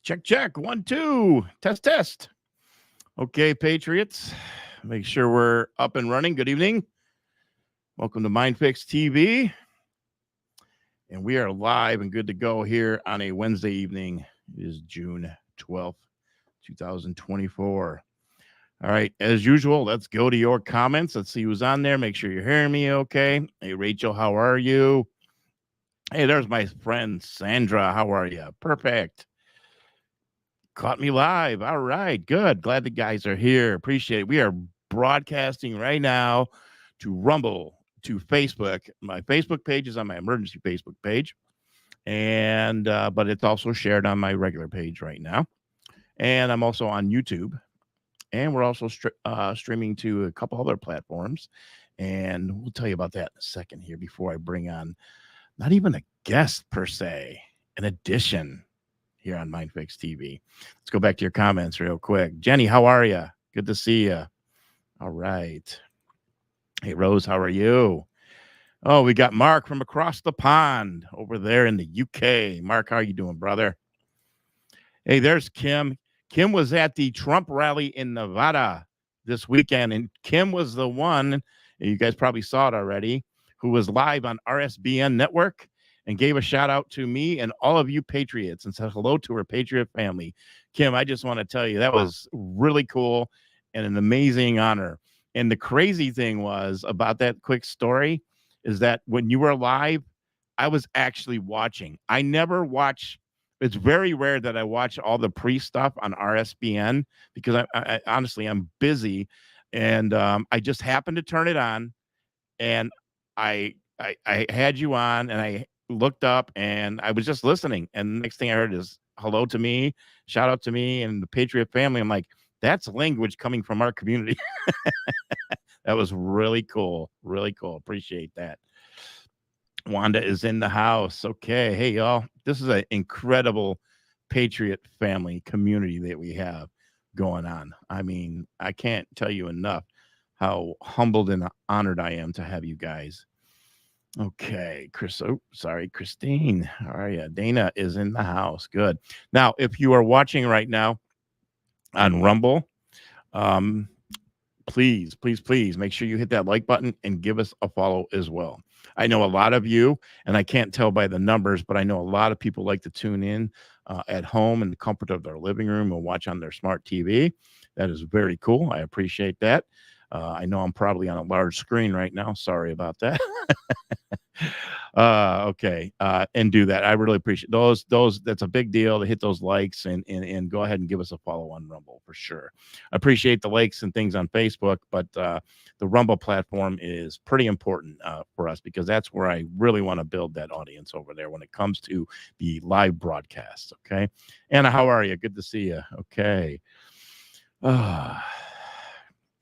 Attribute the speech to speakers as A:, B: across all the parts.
A: Check, check. 1, 2. Test, test. Okay, Patriots. Make sure we're up and running. Good evening. Welcome to MindfixTV. And we are live and good to go here on a Wednesday evening. It is June 12th, 2024. All right, as usual, let's go to your comments. Let's see who's on there. Make sure you're hearing me okay. Hey, Rachel, how are you? Hey, there's my friend Sandra. How are you? Perfect. Caught me live. All right, good. Glad the guys are here. Appreciate it. We are broadcasting right now to Rumble, to Facebook. My Facebook page is on my emergency Facebook page, and but it's also shared on my regular page right now. And I'm also on YouTube, and we're also streaming to a couple other platforms, and we'll tell you about that in a second here before I bring on not even a guest per se, an addition here on MindfixTV. Let's go back to your comments real quick. Jenny, how are you? Good to see you. All right. Hey, Rose, how are you? Oh, we got Mark from across the pond over there in the UK. Mark, how are you doing, brother? Hey, there's Kim. Kim was at the Trump rally in Nevada this weekend, and Kim was the one, you guys probably saw it already, who was live on RSBN Network and gave a shout out to me and all of you Patriots and said hello to her Patriot family. Kim, I just want to tell you that was really cool and an amazing honor. And the crazy thing was about that quick story is that when you were live, I was actually watching. I never watch. It's very rare that I watch all the pre-stuff on RSBN because I honestly, I'm busy. And I just happened to turn it on and I had you on and I looked up and I was just listening. And the next thing I heard is hello to me, shout out to me and the Patriot family. I'm like, that's language coming from our community. That was really cool. Really cool. Appreciate that. Wanda is in the house. Okay. Hey, y'all. This is an incredible Patriot family community that we have going on. I mean, I can't tell you enough how humbled and honored I am to have you guys. Okay, Chris. Oh, sorry, Christine. How are you? Dana is in the house. Good. Now, if you are watching right now on Rumble, please make sure you hit that like button and give us a follow as well. I know a lot of you, and I can't tell by the numbers, but I know a lot of people like to tune in at home in the comfort of their living room and watch on their smart TV. That is very cool. I appreciate that. I know I'm probably on a large screen right now. Sorry about that. Okay. And do that. I really appreciate those. That's a big deal to hit those likes and go ahead and give us a follow on Rumble for sure. I appreciate the likes and things on Facebook, but the Rumble platform is pretty important for us because that's where I really want to build that audience over there when it comes to the live broadcasts. Okay. Anna, how are you? Good to see you. Okay.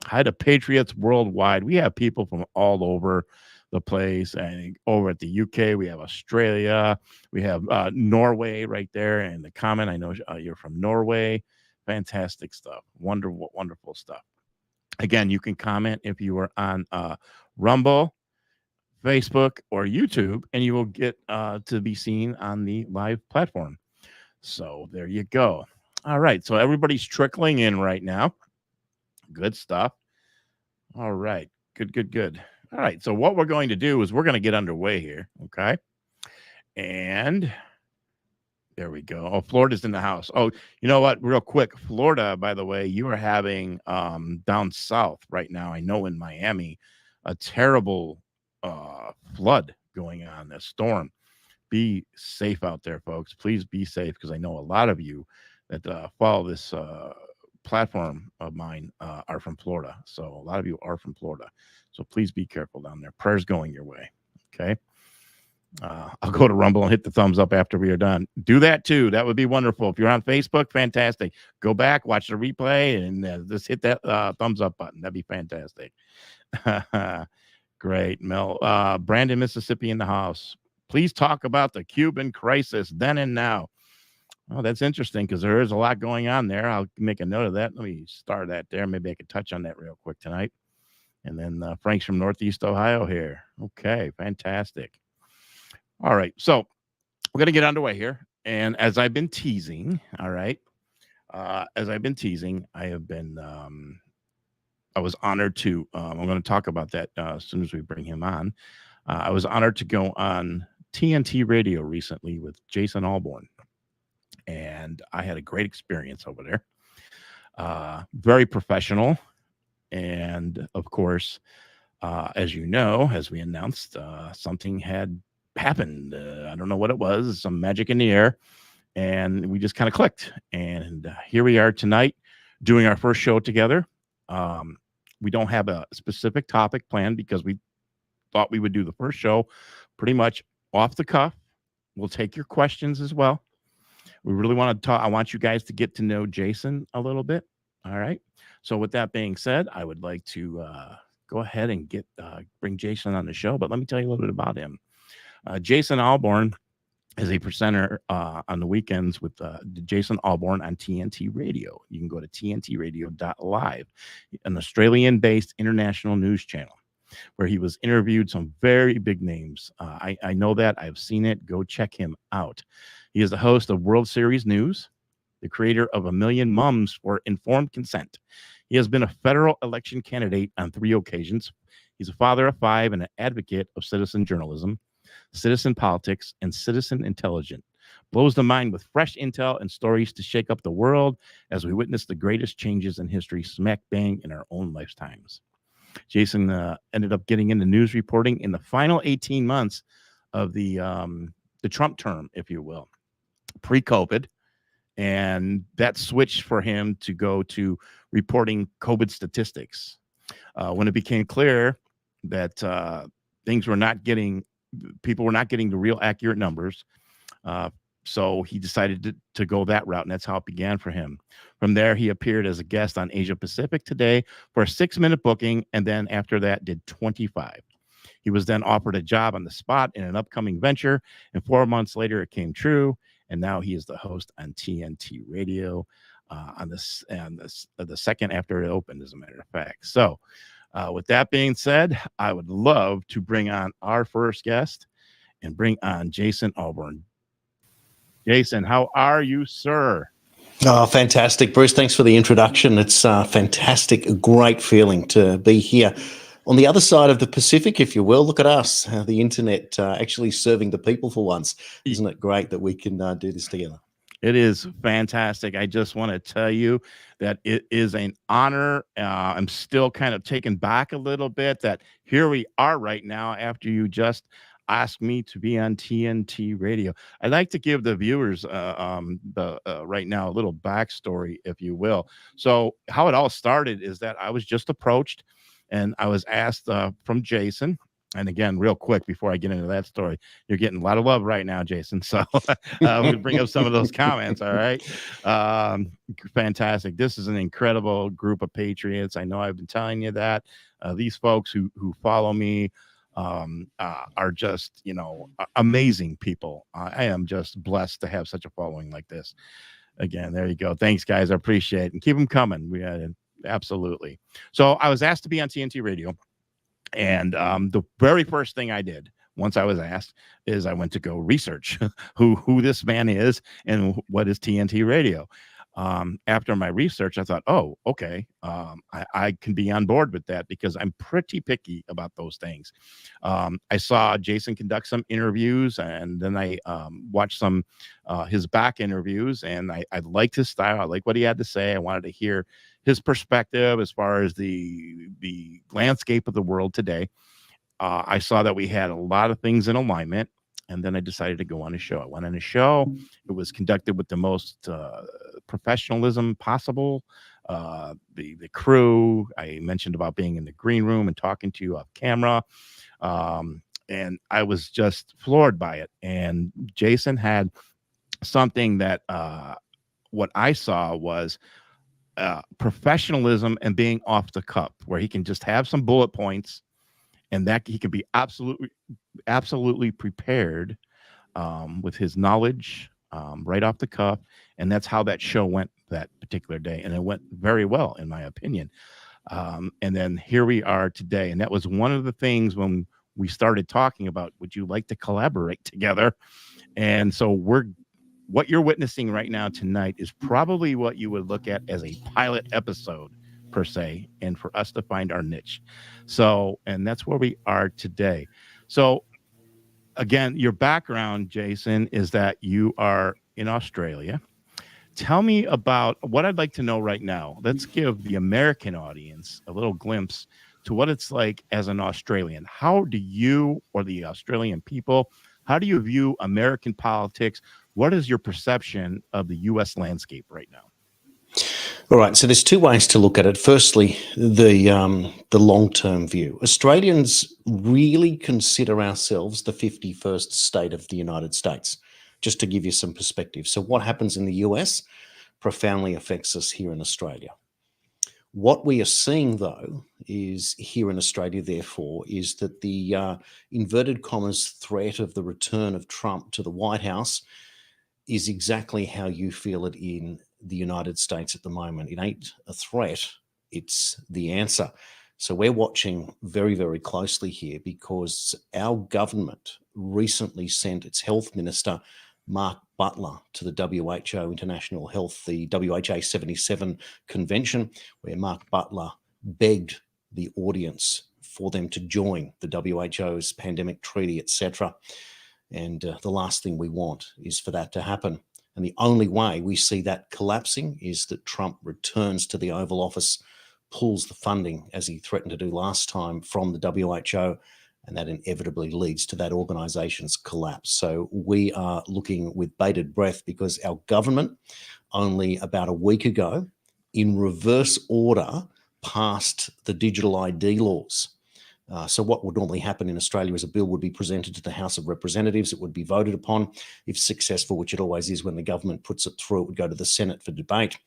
A: Hi to Patriots worldwide. We have people from all over the place, and over at the UK, we have Australia, we have Norway right there. And the comment, I know you're from Norway. Fantastic stuff. Wonderful stuff. Again, you can comment if you are on Rumble, Facebook, or YouTube, and you will get to be seen on the live platform. So there you go. All right. So everybody's trickling in right now. Good stuff. All right. Good. All right. So what we're going to do is we're going to get underway here. Okay. And there we go. Oh, Florida's in the house. Oh, you know what? Real quick. Florida, by the way, you are having down south right now. I know in Miami, a terrible flood going on, a storm. Be safe out there, folks. Please be safe because I know a lot of you that follow this platform of mine are from Florida. So a lot of you are from Florida. So please be careful down there. Prayers going your way. Okay. I'll go to Rumble and hit the thumbs up after we are done. Do that too. That would be wonderful. If you're on Facebook, fantastic. Go back, watch the replay, and just hit that thumbs up button. That'd be fantastic. Great, Mel. Brandon, Mississippi in the house. Please talk about the Cuban crisis then and now. Oh, that's interesting because there is a lot going on there. I'll make a note of that. Let me start that there. Maybe I could touch on that real quick tonight. And then Frank's from Northeast Ohio here. Okay, fantastic. All right, so we're going to get underway here. And as I've been teasing, all right, as I've been teasing, I have been, I was honored to, I'm going to talk about that as soon as we bring him on. I was honored to go on TNT radio recently with Jason Olbourne, and I had a great experience over there. Very professional. And of course, as you know, as we announced, something had happened. I don't know what it was, some magic in the air, and we just kind of clicked. And here we are tonight doing our first show together. We don't have a specific topic planned because we thought we would do the first show pretty much off the cuff. We'll take your questions as well. We really want to talk. I want you guys to get to know Jason a little bit. All right. So with that being said, I would like to go ahead and bring Jason on the show. But let me tell you a little bit about him. Jason Olbourne is a presenter on the weekends with Jason Olbourne on TNT Radio. You can go to tntradio.live, an Australian-based international news channel, where he was interviewed some very big names. I know that. I've seen it. Go check him out. He is the host of World Series News, the creator of A Million Mums for Informed Consent. He has been a federal election candidate on 3 occasions. He's a father of 5 and an advocate of citizen journalism, citizen politics, and citizen intelligence. Blows the mind with fresh intel and stories to shake up the world as we witness the greatest changes in history smack bang in our own lifetimes. Jason ended up getting into news reporting in the final 18 months of the Trump term, if you will, pre-COVID. And that switched for him to go to reporting COVID statistics. When it became clear that people were not getting the real accurate numbers. So he decided to go that route, and that's how it began for him. From there, he appeared as a guest on Asia Pacific Today for a 6-minute booking, and then after that did 25. He was then offered a job on the spot in an upcoming venture, and 4 months later it came true, and now he is the host on TNT Radio on the second after it opened, as a matter of fact. So with that being said, I would love to bring on our first guest and bring on Jason Olbourne. Jason, how are you, sir?
B: Oh, fantastic, Bruce. Thanks for the introduction. It's fantastic, a great feeling to be here on the other side of the Pacific, if you will. Look at us, the internet actually serving the people for once. Isn't it great that we can do this together?
A: It is fantastic. I just want to tell you that it is an honor. I'm still kind of taken back a little bit that here we are right now after you just asked me to be on TNT Radio. I'd like to give the viewers right now a little backstory, if you will. So how it all started is that I was just approached and I was asked from Jason. And again, real quick, before I get into that story, you're getting a lot of love right now, Jason. So we'll bring up some of those comments. All right. Fantastic. This is an incredible group of patriots. I know I've been telling you that. These folks who follow me are just, amazing people. I am just blessed to have such a following like this. Again, there you go. Thanks, guys. I appreciate it. And keep them coming. We absolutely. So I was asked to be on TNT Radio. And the very first thing I did once I was asked is I went to go research who this man is and what is TNT Radio. After my research, I thought, oh, okay, I can be on board with that because I'm pretty picky about those things. I saw Jason conduct some interviews, and then I watched some his back interviews, and I liked his style. I liked what he had to say. I wanted to hear his perspective as far as the landscape of the world today. I saw that we had a lot of things in alignment, and then I decided to go on a show. I went on a show. It was conducted with the most professionalism possible. The crew, I mentioned about being in the green room and talking to you off camera. And I was just floored by it. And Jason had something that what I saw was professionalism and being off the cuff, where he can just have some bullet points and that he can be absolutely prepared with his knowledge right off the cuff. And that's how that show went that particular day. And it went very well, in my opinion. And then here we are today. And that was one of the things when we started talking about, would you like to collaborate together? And so we're what you're witnessing right now tonight is probably what you would look at as a pilot episode per se, and for us to find our niche. So, and that's where we are today. So again, your background, Jason, is that you are in Australia. Tell me about what I'd like to know right now. Let's give the American audience a little glimpse to what it's like as an Australian. How do you, or the Australian people, how do you view American politics? What is your perception of the U.S. landscape right now?
B: All right, so there's two ways to look at it. Firstly, the long-term view. Australians really consider ourselves the 51st state of the United States, just to give you some perspective. So what happens in the US profoundly affects us here in Australia. What we are seeing, though, is here in Australia, therefore, is that the inverted commas threat of the return of Trump to the White House is exactly how you feel it in the United States at the moment. It ain't a threat, it's the answer. So we're watching very, very closely here because our government recently sent its health minister, Mark Butler, to the WHO International Health, the WHA 77 convention, where Mark Butler begged the audience for them to join the WHO's pandemic treaty, etc. And the last thing we want is for that to happen. And the only way we see that collapsing is that Trump returns to the Oval Office, pulls the funding, as he threatened to do last time, from the WHO, and that inevitably leads to that organization's collapse. So we are looking with bated breath because our government, only about a week ago, in reverse order, passed the digital ID laws. So what would normally happen in Australia is a bill would be presented to the House of Representatives. It would be voted upon. If successful, which it always is when the government puts it through, it would go to the Senate for debate.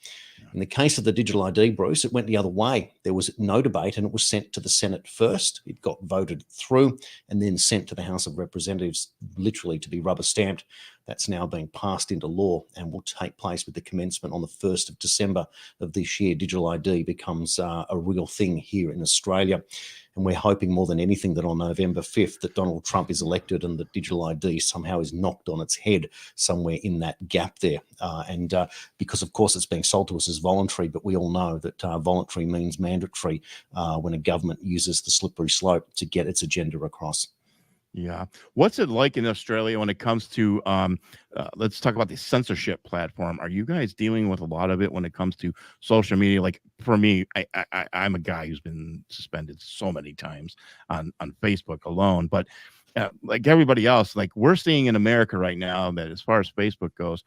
B: In the case of the digital ID, Bruce, it went the other way. There was no debate and it was sent to the Senate first. It got voted through and then sent to the House of Representatives, literally to be rubber stamped. That's now being passed into law and will take place with the commencement on the 1st of December of this year. Digital ID becomes a real thing here in Australia. And we're hoping more than anything that on November 5th that Donald Trump is elected and that digital ID somehow is knocked on its head somewhere in that gap there. Because, of course, it's being sold to us as voluntary, but we all know that voluntary means mandatory when a government uses the slippery slope to get its agenda across.
A: Yeah. What's it like in Australia when it comes to, let's talk about the censorship platform. Are you guys dealing with a lot of it when it comes to social media? Like for me, I'm a guy who's been suspended so many times on Facebook alone, but like everybody else, like we're seeing in America right now that as far as Facebook goes,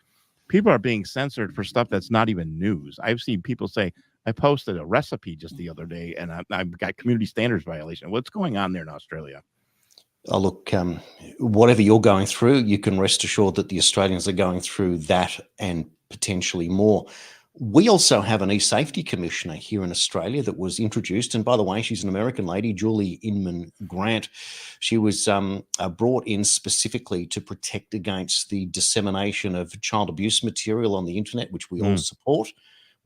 A: people are being censored for stuff that's not even news. I've seen people say, I posted a recipe just the other day and I've got community standards violation. What's going on there in Australia?
B: Oh, look, whatever you're going through, you can rest assured that the Australians are going through that and potentially more. We also have an e-safety commissioner here in Australia that was introduced. And by the way, she's an American lady, Julie Inman Grant. She was brought in specifically to protect against the dissemination of child abuse material on the internet, which we all support.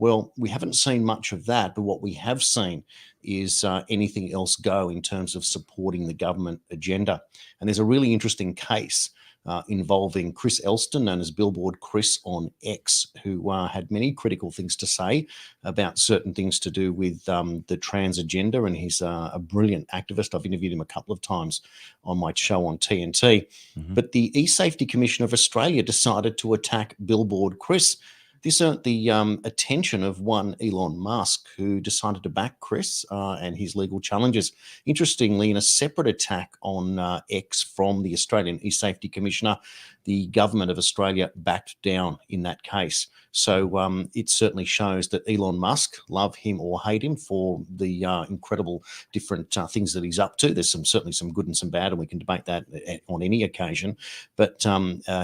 B: Well, we haven't seen much of that, but what we have seen is anything else go in terms of supporting the government agenda. And there's a really interesting case involving Chris Elston, known as Billboard Chris on X, who had many critical things to say about certain things to do with the trans agenda. And he's a brilliant activist. I've interviewed him a couple of times on my show on TNT. But the E-Safety Commission of Australia decided to attack Billboard Chris. This earned the attention of one Elon Musk, who decided to back Chris and his legal challenges. Interestingly, in a separate attack on X from the Australian E-Safety Commissioner, the government of Australia backed down in that case. So it certainly shows that Elon Musk, love him or hate him for the incredible different things that he's up to. There's certainly some good and some bad, and we can debate that on any occasion. But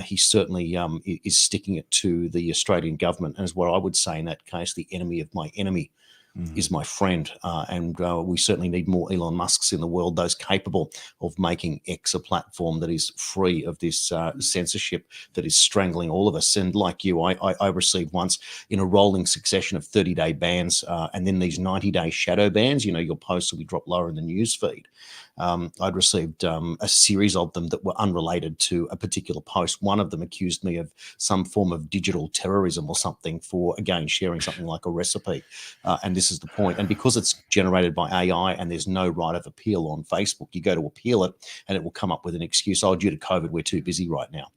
B: he certainly is sticking it to the Australian government, and is what I would say in that case, the enemy of my enemy is my friend. And we certainly need more Elon Musks in the world, those capable of making X a platform that is free of this censorship that is strangling all of us. And like you, I received once in a rolling succession of 30-day bans and then these 90-day shadow bans. You know, your posts will be dropped lower in the news feed. I'd received a series of them that were unrelated to a particular post. One of them accused me of some form of digital terrorism or something for, again, sharing something like a recipe. And this is the point. And because it's generated by AI and there's no right of appeal on Facebook, you go to appeal it and it will come up with an excuse. Oh, due to COVID, we're too busy right now.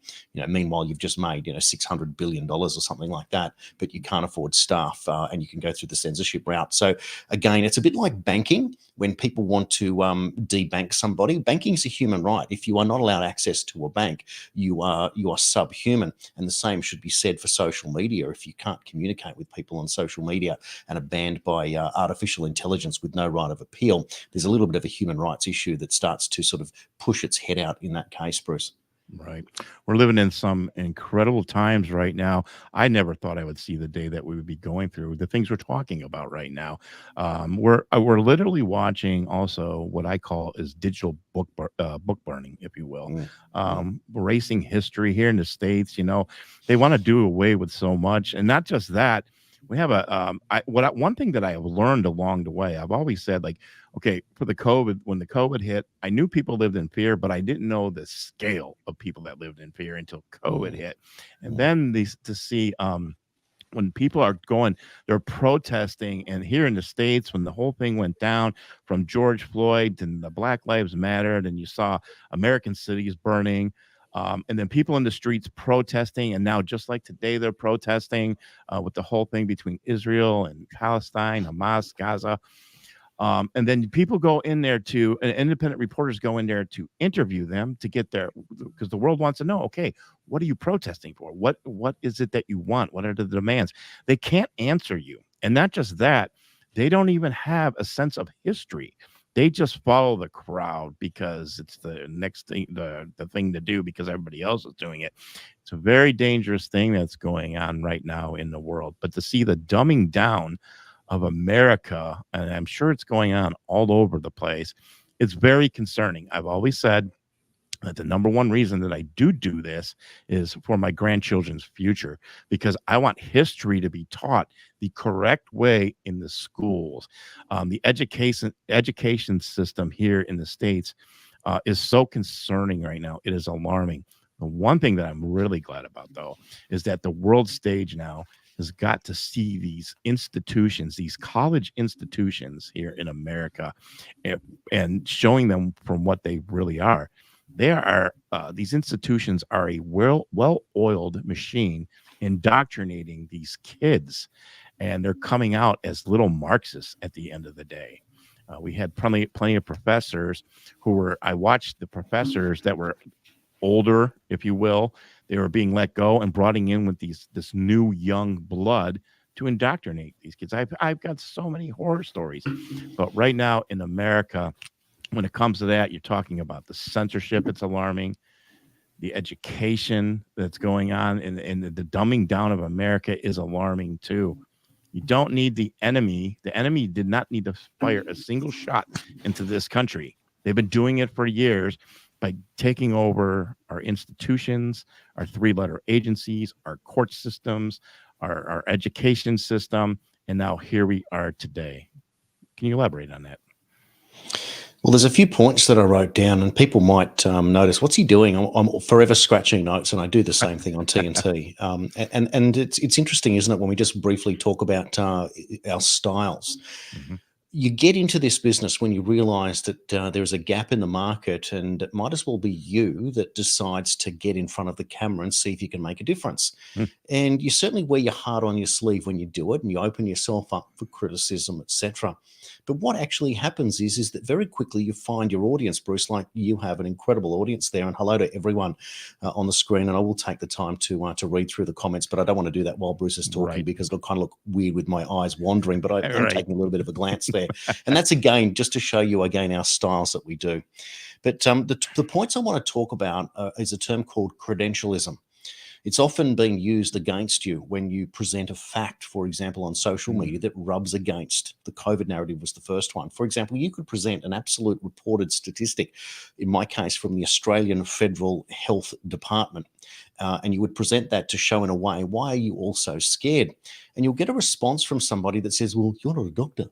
B: Meanwhile, you've just made, $600 billion or something like that, but you can't afford staff and you can go through the censorship route. So again, it's a bit like banking. When people want to debank somebody, banking is a human right. If you are not allowed access to a bank, you are subhuman. And the same should be said for social media. If you can't communicate with people on social media and are banned by artificial intelligence with no right of appeal, there's a little bit of a human rights issue that starts to sort of push its head out in that case, Bruce.
A: Right. We're living in some incredible times right now. I never thought I would see the day that we would be going through the things we're talking about right now. We're literally watching also what I call is digital book burning, if you will. Erasing history here in the States. They want to do away with so much, and not just that. We have one thing that I have learned along the way. I've always said, like, okay, when the COVID hit, I knew people lived in fear, but I didn't know the scale of people that lived in fear until COVID hit. And then to see when people are they're protesting, and here in the States, when the whole thing went down from George Floyd and the Black Lives Mattered, and you saw American cities burning. And then people in the streets protesting, and now just like today, they're protesting with the whole thing between Israel and Palestine, Hamas, Gaza. And then people go in there independent reporters go in there to interview them to get because the world wants to know, okay, what are you protesting for? What is it that you want? What are the demands? They can't answer you. And not just that, they don't even have a sense of history. They just follow the crowd because it's the next thing, the thing to do because everybody else is doing it. It's a very dangerous thing that's going on right now in the world. But to see the dumbing down of America, and I'm sure it's going on all over the place, it's very concerning. I've always said that the number one reason that I do this is for my grandchildren's future, because I want history to be taught the correct way in the schools. The education system here in the States is so concerning right now. It is alarming. The one thing that I'm really glad about, though, is that the world stage now has got to see these institutions, these college institutions here in America, and showing them from what they really are. These institutions are a well-oiled machine indoctrinating these kids, and they're coming out as little Marxists at the end of the day. We had plenty of professors I watched the professors that were older, if you will. They were being let go and brought in with this new young blood to indoctrinate these kids. I've got so many horror stories, but right now in America, when it comes to that, you're talking about the censorship. It's alarming. The education that's going on and the dumbing down of America is alarming too. You don't need the enemy. The enemy did not need to fire a single shot into this country. They've been doing it for years by taking over our institutions, our three-letter agencies, our court systems, our education system, and now here we are today. Can you elaborate on that?
B: Well, there's a few points that I wrote down, and people might notice, what's he doing? I'm forever scratching notes, and I do the same thing on TNT. And it's interesting, isn't it, when we just briefly talk about our styles. Mm-hmm. You get into this business when you realize that there's a gap in the market, and it might as well be you that decides to get in front of the camera and see if you can make a difference. And you certainly wear your heart on your sleeve when you do it, and you open yourself up for criticism, etc. But what actually happens is that very quickly you find your audience, Bruce, like you have an incredible audience there. And hello to everyone on the screen. And I will take the time to read through the comments, but I don't want to do that while Bruce is talking, because it'll kind of look weird with my eyes wandering, but I am taking a little bit of a glance there. And that's, again, just to show you, again, our styles that we do. But the points I want to talk about is a term called credentialism. It's often being used against you when you present a fact, for example, on social media that rubs against the COVID narrative was the first one. For example, you could present an absolute reported statistic, in my case, from the Australian Federal Health Department, and you would present that to show in a way, why are you all so scared? And you'll get a response from somebody that says, well, you're not a doctor.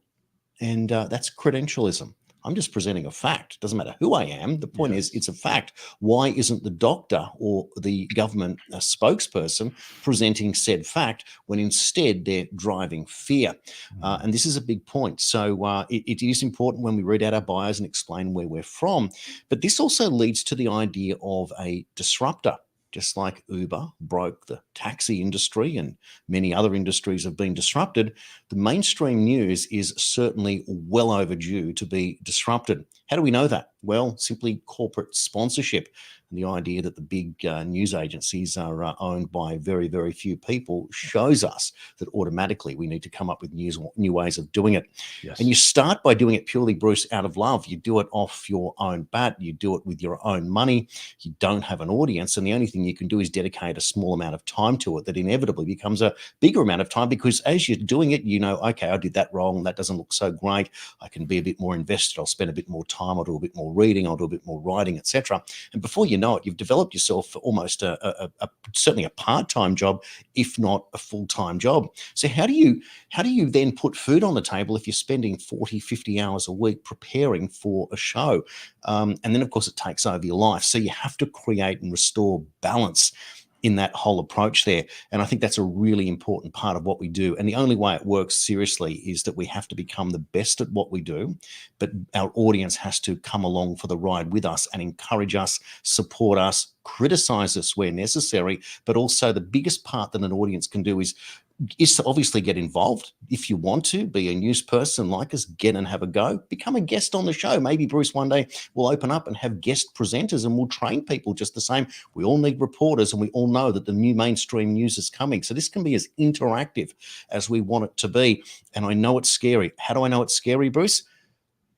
B: And that's credentialism. I'm just presenting a fact. It doesn't matter who I am. The point is,
A: Yes.
B: it's a fact. Why isn't the doctor or the government spokesperson presenting said fact when instead they're driving fear? And this is a big point. So it is important when we read out our bios and explain where we're from. But this also leads to the idea of a disruptor. Just like Uber broke the taxi industry and many other industries have been disrupted, the mainstream news is certainly well overdue to be disrupted. How do we know that? Well, simply corporate sponsorship. And the idea that the big news agencies are owned by very, very few people shows us that automatically we need to come up with new ways of doing it.
A: Yes.
B: And you start by doing it purely, Bruce, out of love. You do it off your own bat. You do it with your own money. You don't have an audience. And the only thing you can do is dedicate a small amount of time to it that inevitably becomes a bigger amount of time, because as you're doing it, you know, okay, I did that wrong. That doesn't look so great. I can be a bit more invested. I'll spend a bit more time. I'll do a bit more reading. I'll do a bit more writing, etc. And before you know it, you've developed yourself for almost certainly a part-time job, if not a full-time job. So how do you then put food on the table if you're spending 40, 50 hours a week preparing for a show? And then, of course, it takes over your life. So you have to create and restore balance in that whole approach there. And I think that's a really important part of what we do. And the only way it works seriously is that we have to become the best at what we do, but our audience has to come along for the ride with us and encourage us, support us, criticize us where necessary. But also the biggest part that an audience can do is to obviously get involved. If you want to be a news person like us, get and have a go. Become a guest on the show. Maybe Bruce one day will open up and have guest presenters and we'll train people just the same. We all need reporters and we all know that the new mainstream news is coming. So this can be as interactive as we want it to be. And I know it's scary. How do I know it's scary, Bruce?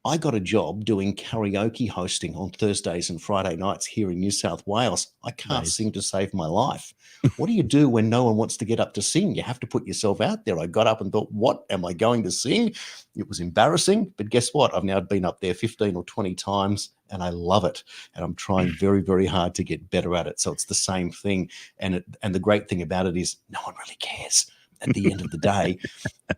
B: I got a job doing karaoke hosting on Thursdays and Friday nights here in New South Wales. I can't sing to save my life. What do you do when no one wants to get up to sing? You have to put yourself out there. I got up and thought, what am I going to sing? It was embarrassing, but guess what? I've now been up there 15 or 20 times and I love it. And I'm trying very, very hard to get better at it. So it's the same thing. And the great thing about it is no one really cares at the end of the day.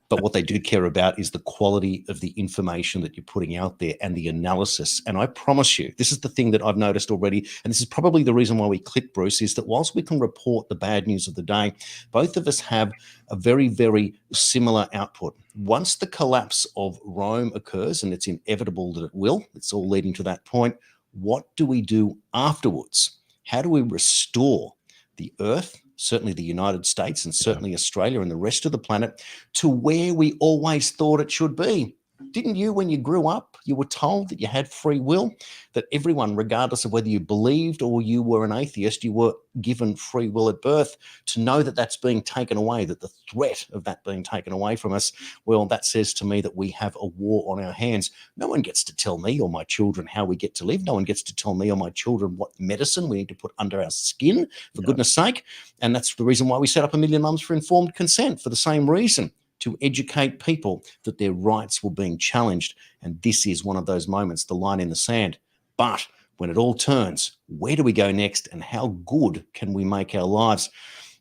B: But what they do care about is the quality of the information that you're putting out there and the analysis. And I promise you, this is the thing that I've noticed already, and this is probably the reason why we click, Bruce, is that whilst we can report the bad news of the day, both of us have a very, very similar output. Once the collapse of Rome occurs, and it's inevitable that it will, it's all leading to that point, what do we do afterwards? How do we restore the Earth, certainly the United States and certainly Australia and the rest of the planet, to where we always thought it should be? Didn't you, when you grew up, you were told that you had free will, that everyone, regardless of whether you believed or you were an atheist, you were given free will at birth? To know that that's being taken away, that the threat of that being taken away from us, well, that says to me that we have a war on our hands. No one gets to tell me or my children how we get to live. No one gets to tell me or my children what medicine we need to put under our skin, for goodness sake. And that's the reason why we set up 1 Million Mums for Informed Consent, for the same reason, to educate people that their rights were being challenged. And this is one of those moments, the line in the sand. But when it all turns, where do we go next and how good can we make our lives?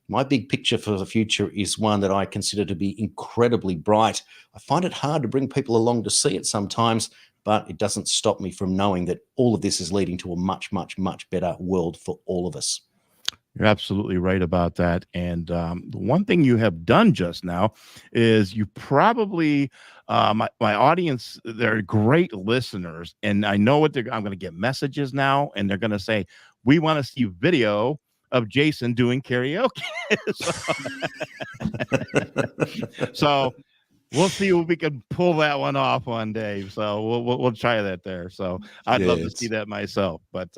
B: My big picture for the future is one that I consider to be incredibly bright. I find it hard to bring people along to see it sometimes, but it doesn't stop me from knowing that all of this is leading to a much, much, much better world for all of us.
A: You're absolutely right about that. And the one thing you have done just now is you probably, my audience, they're great listeners. And I know what I'm going to get messages now, and they're going to say, we want to see video of Jason doing karaoke. So we'll see if we can pull that one off one day. So we'll try that there. So I'd love to see that myself. But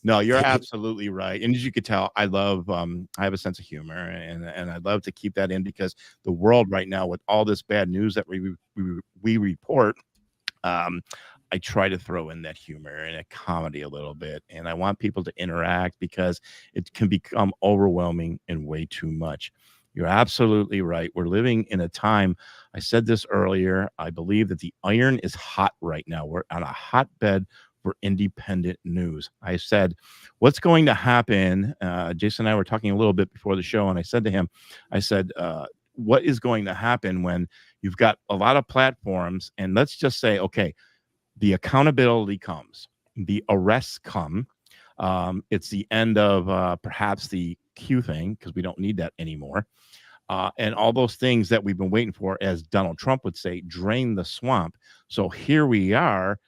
A: no, you're absolutely right. And as you could tell, I love I have a sense of humor, and I love to keep that in, because the world right now, with all this bad news that we report, I try to throw in that humor and a comedy a little bit, and I want people to interact, because it can become overwhelming and way too much. You're absolutely right. We're living in a time, I said this earlier, I believe that the iron is hot right now. We're on a hotbed for independent news. I said, what's going to happen? Jason and I were talking a little bit before the show, and I said to him, what is going to happen when you've got a lot of platforms, and let's just say, okay, the accountability comes, the arrests come. It's the end of perhaps the Q thing, because we don't need that anymore. And all those things that we've been waiting for, as Donald Trump would say, drain the swamp. So here we are.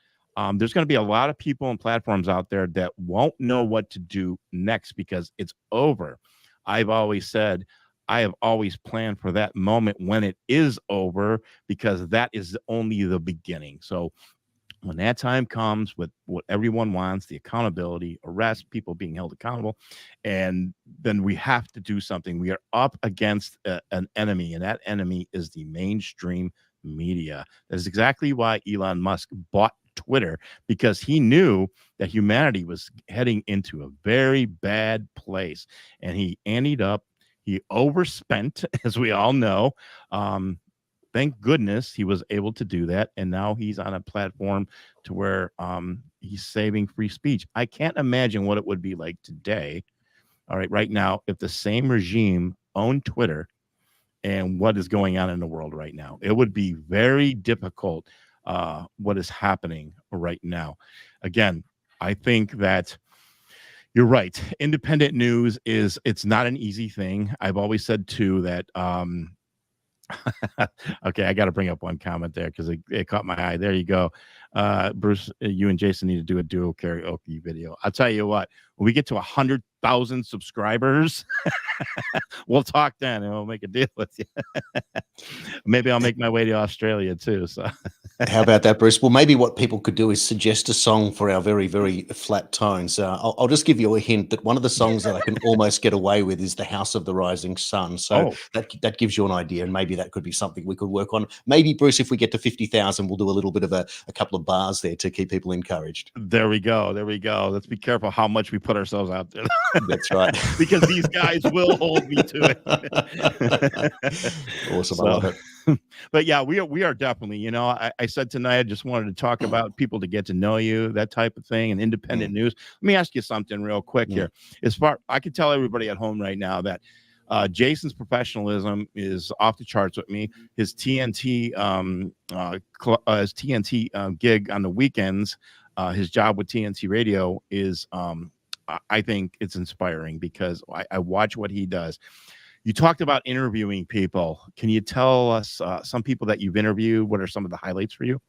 A: There's going to be a lot of people and platforms out there that won't know what to do next because it's over. I've always said, I have always planned for that moment when it is over, because that is only the beginning. So when that time comes, with what everyone wants, the accountability, arrest, people being held accountable, and then we have to do something. We are up against an enemy, and that enemy is the mainstream media. That is exactly why Elon Musk bought Twitter, because he knew that humanity was heading into a very bad place, and he anteed up. He overspent, as we all know. Thank goodness he was able to do that, and now he's on a platform to where he's saving free speech. I can't imagine what it would be like today, all right now, if the same regime owned Twitter and what is going on in the world right now. It would be very difficult, what is happening right now. Again, I think that you're right. Independent news it's not an easy thing. I've always said too that okay, I got to bring up one comment there because it caught my eye. There you go. Bruce, you and Jason need to do a duo karaoke video. I'll tell you what, when we get to 100,000 subscribers, we'll talk then and we'll make a deal with you. Maybe I'll make my way to Australia too. So
B: how about that, Bruce? Well, maybe what people could do is suggest a song for our very, very flat tones. I'll just give you a hint that one of the songs that I can almost get away with is The House of the Rising Sun. So that gives you an idea, and maybe that could be something we could work on. Maybe, Bruce, if we get to 50,000, we'll do a little bit of a couple of bars there to keep people encouraged.
A: There we go. Let's be careful how much we put ourselves out there.
B: That's right.
A: Because these guys will hold me to it.
B: Awesome. I love it.
A: But yeah, we are definitely, I said tonight, I just wanted to talk about people to get to know you, that type of thing, and independent news. Let me ask you something real quick here. I can tell everybody at home right now that Jason's professionalism is off the charts with me. His TNT gig on the weekends, his job with TNT Radio is, I think it's inspiring because I watch what he does. You talked about interviewing people. Can you tell us some people that you've interviewed? What are some of the highlights for you?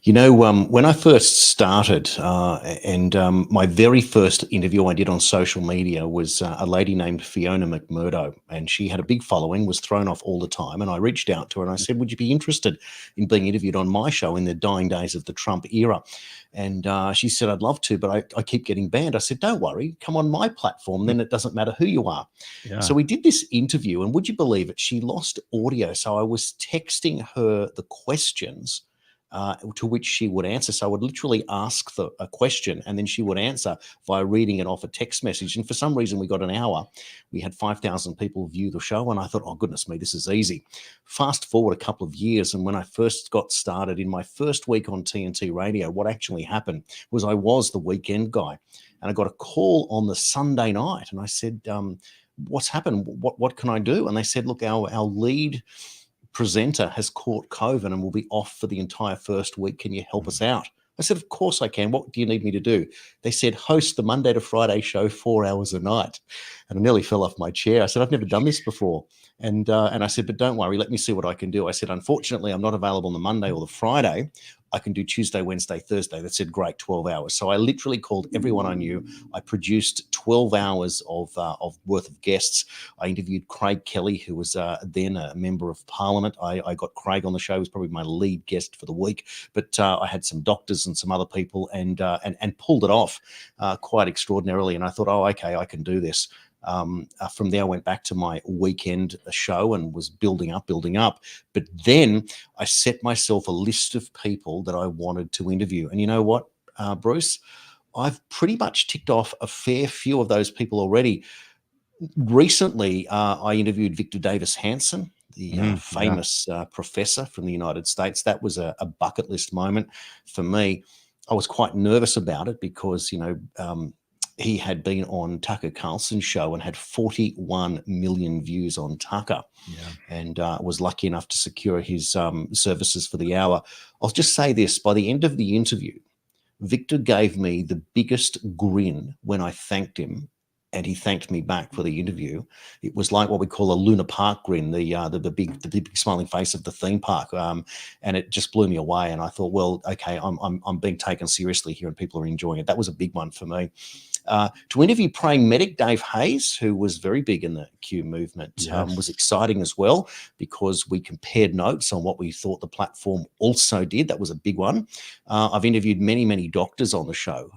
B: When I first started, my very first interview I did on social media was a lady named Fiona McMurdo, and she had a big following, was thrown off all the time. And I reached out to her and I said, would you be interested in being interviewed on my show in the dying days of the Trump era? And she said, I'd love to, but I keep getting banned. I said, don't worry, come on my platform. Then it doesn't matter who you are. Yeah. So we did this interview, and would you believe it? She lost audio. So I was texting her the questions to which she would answer. So I would literally ask a question and then she would answer via reading it off a text message. And for some reason, we got an hour. We had 5,000 people view the show. And I thought, oh, goodness me, this is easy. Fast forward a couple of years. And when I first got started in my first week on TNT Radio, what actually happened was I was the weekend guy. And I got a call on the Sunday night. And I said, what's happened? What can I do? And they said, look, our lead presenter has caught COVID and will be off for the entire first week. Can you help us out? I said, of course I can. What do you need me to do? They said, host the Monday to Friday show 4 hours a night. And I nearly fell off my chair. I said, I've never done this before. And I said, but don't worry, let me see what I can do. I said, unfortunately, I'm not available on the Monday or the Friday. I can do Tuesday, Wednesday, Thursday. They said, great, 12 hours. So I literally called everyone I knew. I produced 12 hours of worth of guests. I interviewed Craig Kelly, who was then a member of Parliament. I got Craig on the show. He was probably my lead guest for the week. But I had some doctors and some other people and pulled it off quite extraordinarily. And I thought, oh, okay, I can do this. From there, I went back to my weekend show and was building up. But then I set myself a list of people that I wanted to interview. And you know what, Bruce? I've pretty much ticked off a fair few of those people already. Recently, I interviewed Victor Davis Hanson, the famous professor from the United States. That was a bucket list moment for me. I was quite nervous about it because, he had been on Tucker Carlson's show and had 41 million views on Tucker, and was lucky enough to secure his services for the hour. I'll just say this, by the end of the interview, Victor gave me the biggest grin when I thanked him, and he thanked me back for the interview. It was like what we call a Luna Park grin, the big smiling face of the theme park, and it just blew me away. And I thought, well, okay, I'm being taken seriously here, and people are enjoying it. That was a big one for me. To interview praying medic Dave Hayes, who was very big in the Q movement, was exciting as well, because we compared notes on what we thought the platform also did. That was a big one. I've interviewed many doctors on the show.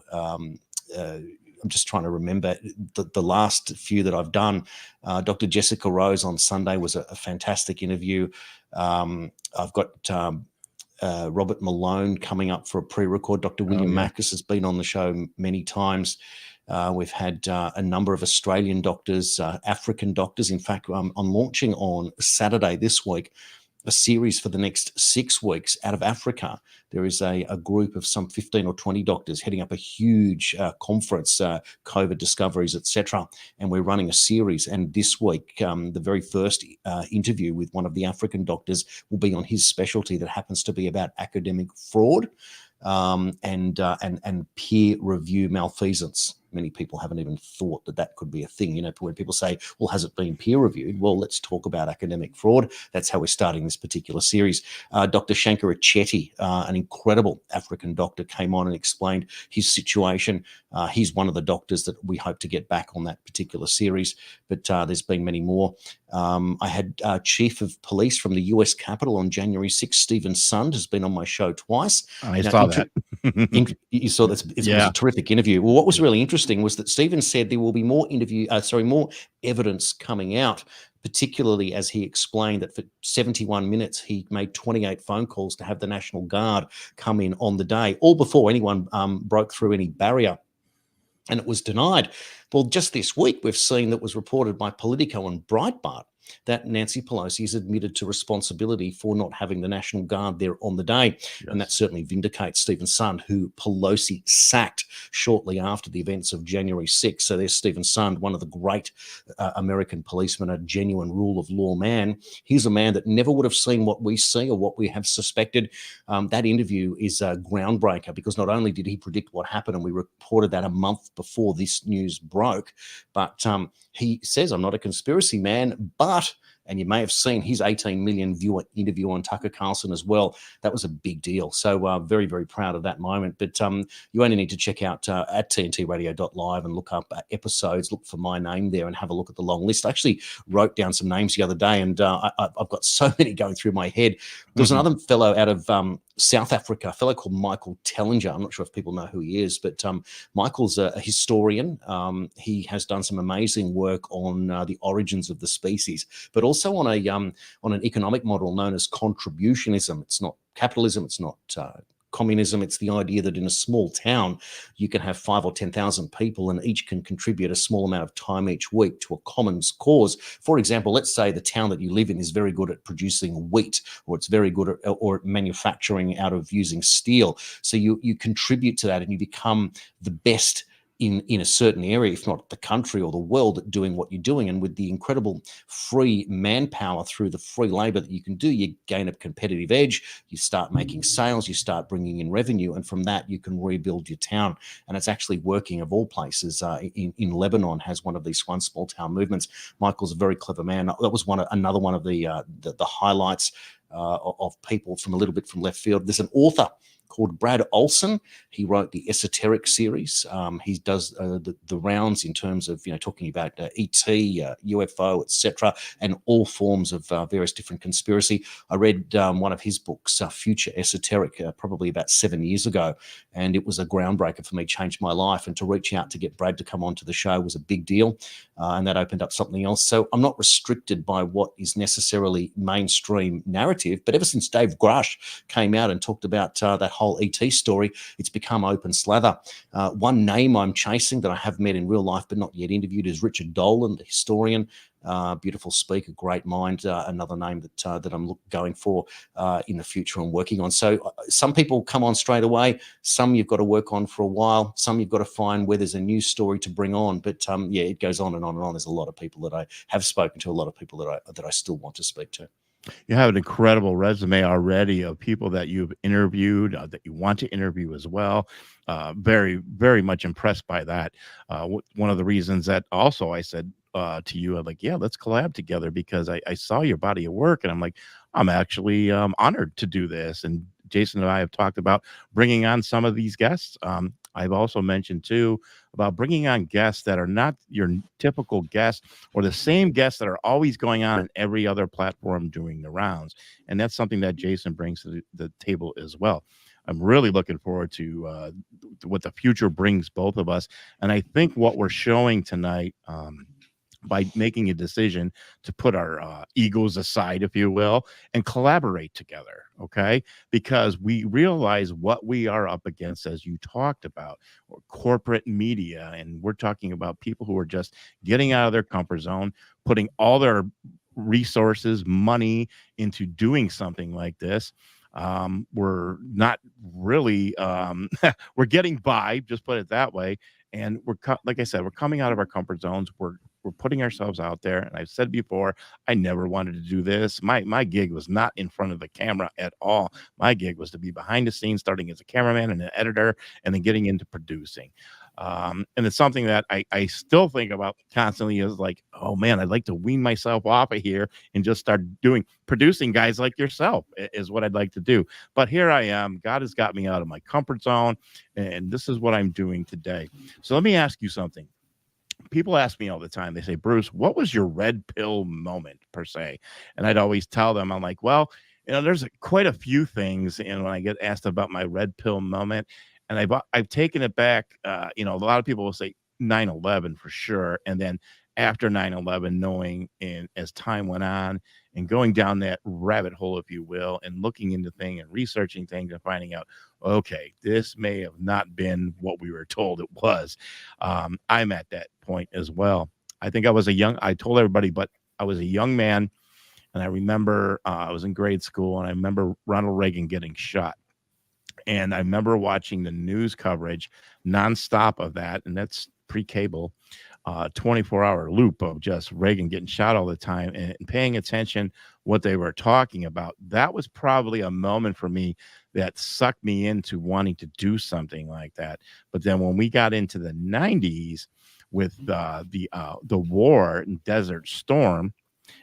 B: I'm just trying to remember the last few that I've done. Dr. Jessica Rose on Sunday was a fantastic interview. I've got Robert Malone coming up for a pre-record. Dr. William Mackus has been on the show many times. We've had a number of Australian doctors, African doctors. In fact, I'm launching on Saturday this week a series for the next 6 weeks out of Africa. There is a group of some 15 or 20 doctors heading up a huge conference, COVID discoveries, etc. And we're running a series. And this week, the very first interview with one of the African doctors will be on his specialty that happens to be about academic fraud and peer review malfeasance. Many people haven't even thought that could be a thing. You know, when people say, well, has it been peer reviewed? Well, let's talk about academic fraud. That's how we're starting this particular series. Dr. Shankar Chetty, an incredible African doctor, came on and explained his situation. He's one of the doctors that we hope to get back on that particular series, but there's been many more. I had Chief of Police from the US Capitol on January 6th, Stephen Sund, has been on my show twice.
A: I saw that.
B: You saw that. It was a terrific interview. Well, what was really interesting was that Stephen said there will be more more evidence coming out, particularly as he explained that for 71 minutes, he made 28 phone calls to have the National Guard come in on the day, all before anyone broke through any barrier. And it was denied. Well, just this week, we've seen that was reported by Politico and Breitbart that Nancy Pelosi has admitted to responsibility for not having the National Guard there on the day. Yes. And that certainly vindicates Stephen Sund, who Pelosi sacked shortly after the events of January 6th. So there's Stephen Sund, one of the great American policemen, a genuine rule of law man. He's a man that never would have seen what we see or what we have suspected. That interview is a groundbreaker, because not only did he predict what happened, and we reported that a month before this news broke, but he says, I'm not a conspiracy man, but, and you may have seen his 18 million viewer interview on Tucker Carlson as well. That was a big deal. So very, very proud of that moment. But you only need to check out at tntradio.live and look up episodes, look for my name there and have a look at the long list. I actually wrote down some names the other day, and I've got so many going through my head. There's another fellow out of South Africa, a fellow called Michael Tellinger. I'm not sure if people know who he is, but Michael's a historian. He has done some amazing work on the origins of the species, but also on an economic model known as contributionism. It's not capitalism. It's not communism. It's the idea that in a small town, you can have 5,000 or 10,000 people, and each can contribute a small amount of time each week to a common cause. For example, let's say the town that you live in is very good at producing wheat, or it's very good at manufacturing out of using steel. So you contribute to that, and you become the best in a certain area, if not the country or the world, at doing what you're doing. And with the incredible free manpower through the free labor that you can do, you gain a competitive edge, you start making sales, you start bringing in revenue, and from that you can rebuild your town. And it's actually working, of all places, in Lebanon has one of these one small town movements. Michael's a very clever man. That was another one of the highlights of people from a little bit from left field. There's an author called Brad Olson. He wrote the Esoteric series. He does the rounds in terms of, talking about ET, UFO, etc., and all forms of various different conspiracy. I read one of his books, Future Esoteric, probably about 7 years ago, and it was a groundbreaker for me, changed my life. And to reach out to get Brad to come onto the show was a big deal, and that opened up something else. So I'm not restricted by what is necessarily mainstream narrative, but ever since Dave Grush came out and talked about that whole ET story, it's become open slather. One name I'm chasing that I have met in real life but not yet interviewed is Richard Dolan, the historian. Beautiful speaker, great mind. Another name that I'm going for in the future and working on. So some people come on straight away. Some you've got to work on for a while. Some you've got to find where there's a new story to bring on. But yeah, it goes on and on and on. There's a lot of people that I have spoken to, a lot of people that I still want to speak to.
A: You have an incredible resume already of people that you've interviewed, that you want to interview as well. Very, very much impressed by that. One of the reasons that also I said to you, I'm like, yeah, let's collab together, because I saw your body of work, and I'm like, I'm actually honored to do this. And Jason and I have talked about bringing on some of these guests. I've also mentioned too about bringing on guests that are not your typical guests, or the same guests that are always going on in every other platform doing the rounds. And that's something that Jason brings to the table as well. I'm really looking forward to what the future brings both of us. And I think what we're showing tonight, by making a decision to put our egos aside, if you will, and collaborate together, okay? Because we realize what we are up against, as you talked about, or corporate media. And we're talking about people who are just getting out of their comfort zone, putting all their resources, money into doing something like this. We're not really, we're getting by, just put it that way. And like I said, we're coming out of our comfort zones. We're putting ourselves out there. And I've said before, I never wanted to do this. My gig was not in front of the camera at all. My gig was to be behind the scenes, starting as a cameraman and an editor, and then getting into producing. And it's something that I still think about constantly, is like, oh man, I'd like to wean myself off of here and just start producing guys like yourself is what I'd like to do. But here I am. God has got me out of my comfort zone, and this is what I'm doing today. So let me ask you something. People ask me all the time, they say, Bruce, what was your red pill moment per se? And I'd always tell them, I'm like, well, there's quite a few things. And when I get asked about my red pill moment, and I've taken it back, a lot of people will say 9/11 for sure. And then after 9/11, knowing, and as time went on and going down that rabbit hole, if you will, and looking into things and researching things and finding out, okay, this may have not been what we were told it was. I'm at that point as well. I think I told everybody, but I was a young man. And I remember I was in grade school, and I remember Ronald Reagan getting shot. And I remember watching the news coverage nonstop of that. And that's pre-cable, 24-hour loop of just Reagan getting shot all the time, and paying attention what they were talking about. That was probably a moment for me that sucked me into wanting to do something like that. But then when we got into the 90s with the war and Desert Storm,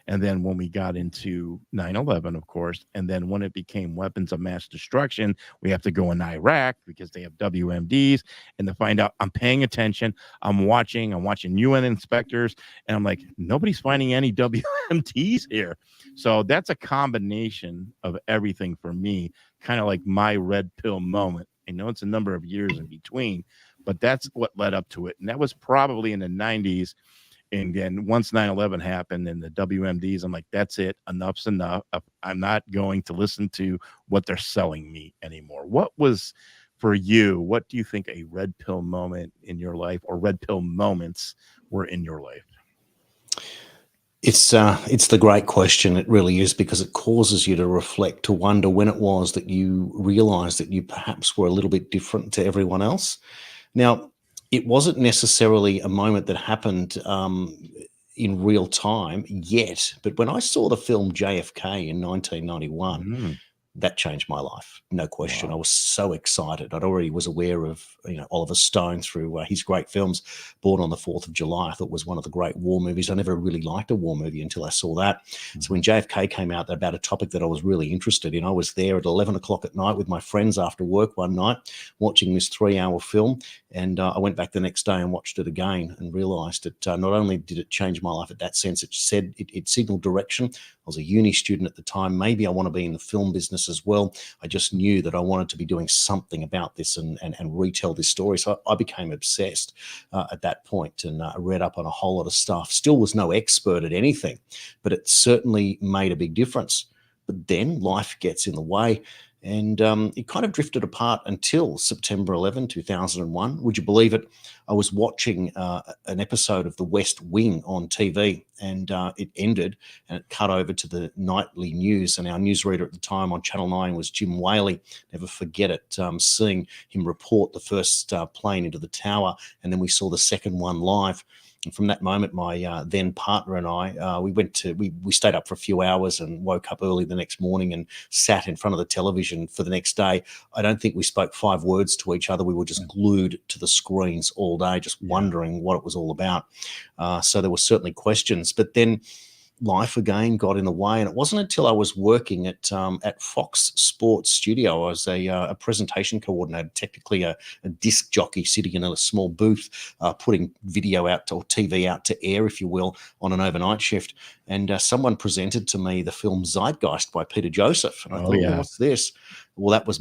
A: and then when we got into 9/11, of course, and then when it became weapons of mass destruction, we have to go in Iraq because they have WMDs, and to find out, I'm paying attention, I'm watching UN inspectors, and I'm like, nobody's finding any WMDs here. So that's a combination of everything for me, kind of like my red pill moment. I know it's a number of years in between, but that's what led up to it. And that was probably in the 90s. And then once 9/11 happened and the WMDs, I'm like, that's it. Enough's enough. I'm not going to listen to what they're selling me anymore. What was for you? What do you think a red pill moment in your life, or red pill moments, were in your life?
B: It's the great question. It really is, because it causes you to reflect, to wonder when it was that you realized that you perhaps were a little bit different to everyone else. Now, it wasn't necessarily a moment that happened in real time yet, but when I saw the film JFK in 1991,
A: Mm,
B: that changed my life, no question. I
A: wow.
B: was so excited. I'd already was aware of Oliver Stone through his great films. Born on the 4th of July, I thought was one of the great war movies. I never really liked a war movie until I saw that. So when JFK came out, about a topic that I was really interested in, I was there at 11 o'clock at night with my friends after work one night, watching this 3-hour film. And I went back the next day and watched it again, and realized that not only did it change my life at that sense, it signaled direction. I was a uni student at the time. Maybe I want to be in the film business as well. I just knew that I wanted to be doing something about this and retell this story. So I became obsessed at that point, and read up on a whole lot of stuff. Still was no expert at anything, but it certainly made a big difference. But then life gets in the way, And it kind of drifted apart until September 11, 2001. Would you believe it? I was watching an episode of The West Wing on TV, and it ended and it cut over to the nightly news. And our newsreader at the time on Channel 9 was Jim Whaley. Never forget it, seeing him report the first plane into the tower, and then we saw the second one live. And from that moment, my then partner and I, we stayed up for a few hours and woke up early the next morning and sat in front of the television for the next day. I don't think we spoke 5 words to each other. We were just glued to the screens all day, just wondering what it was all about. So there were certainly questions, but then life again got in the way, and it wasn't until I was working at Fox Sports Studio. I was a presentation coordinator, technically a disc jockey sitting in a small booth, putting video out or TV out to air, if you will, on an overnight shift. And someone presented to me the film Zeitgeist by Peter Joseph, and I thought, well, what's this? Well, that was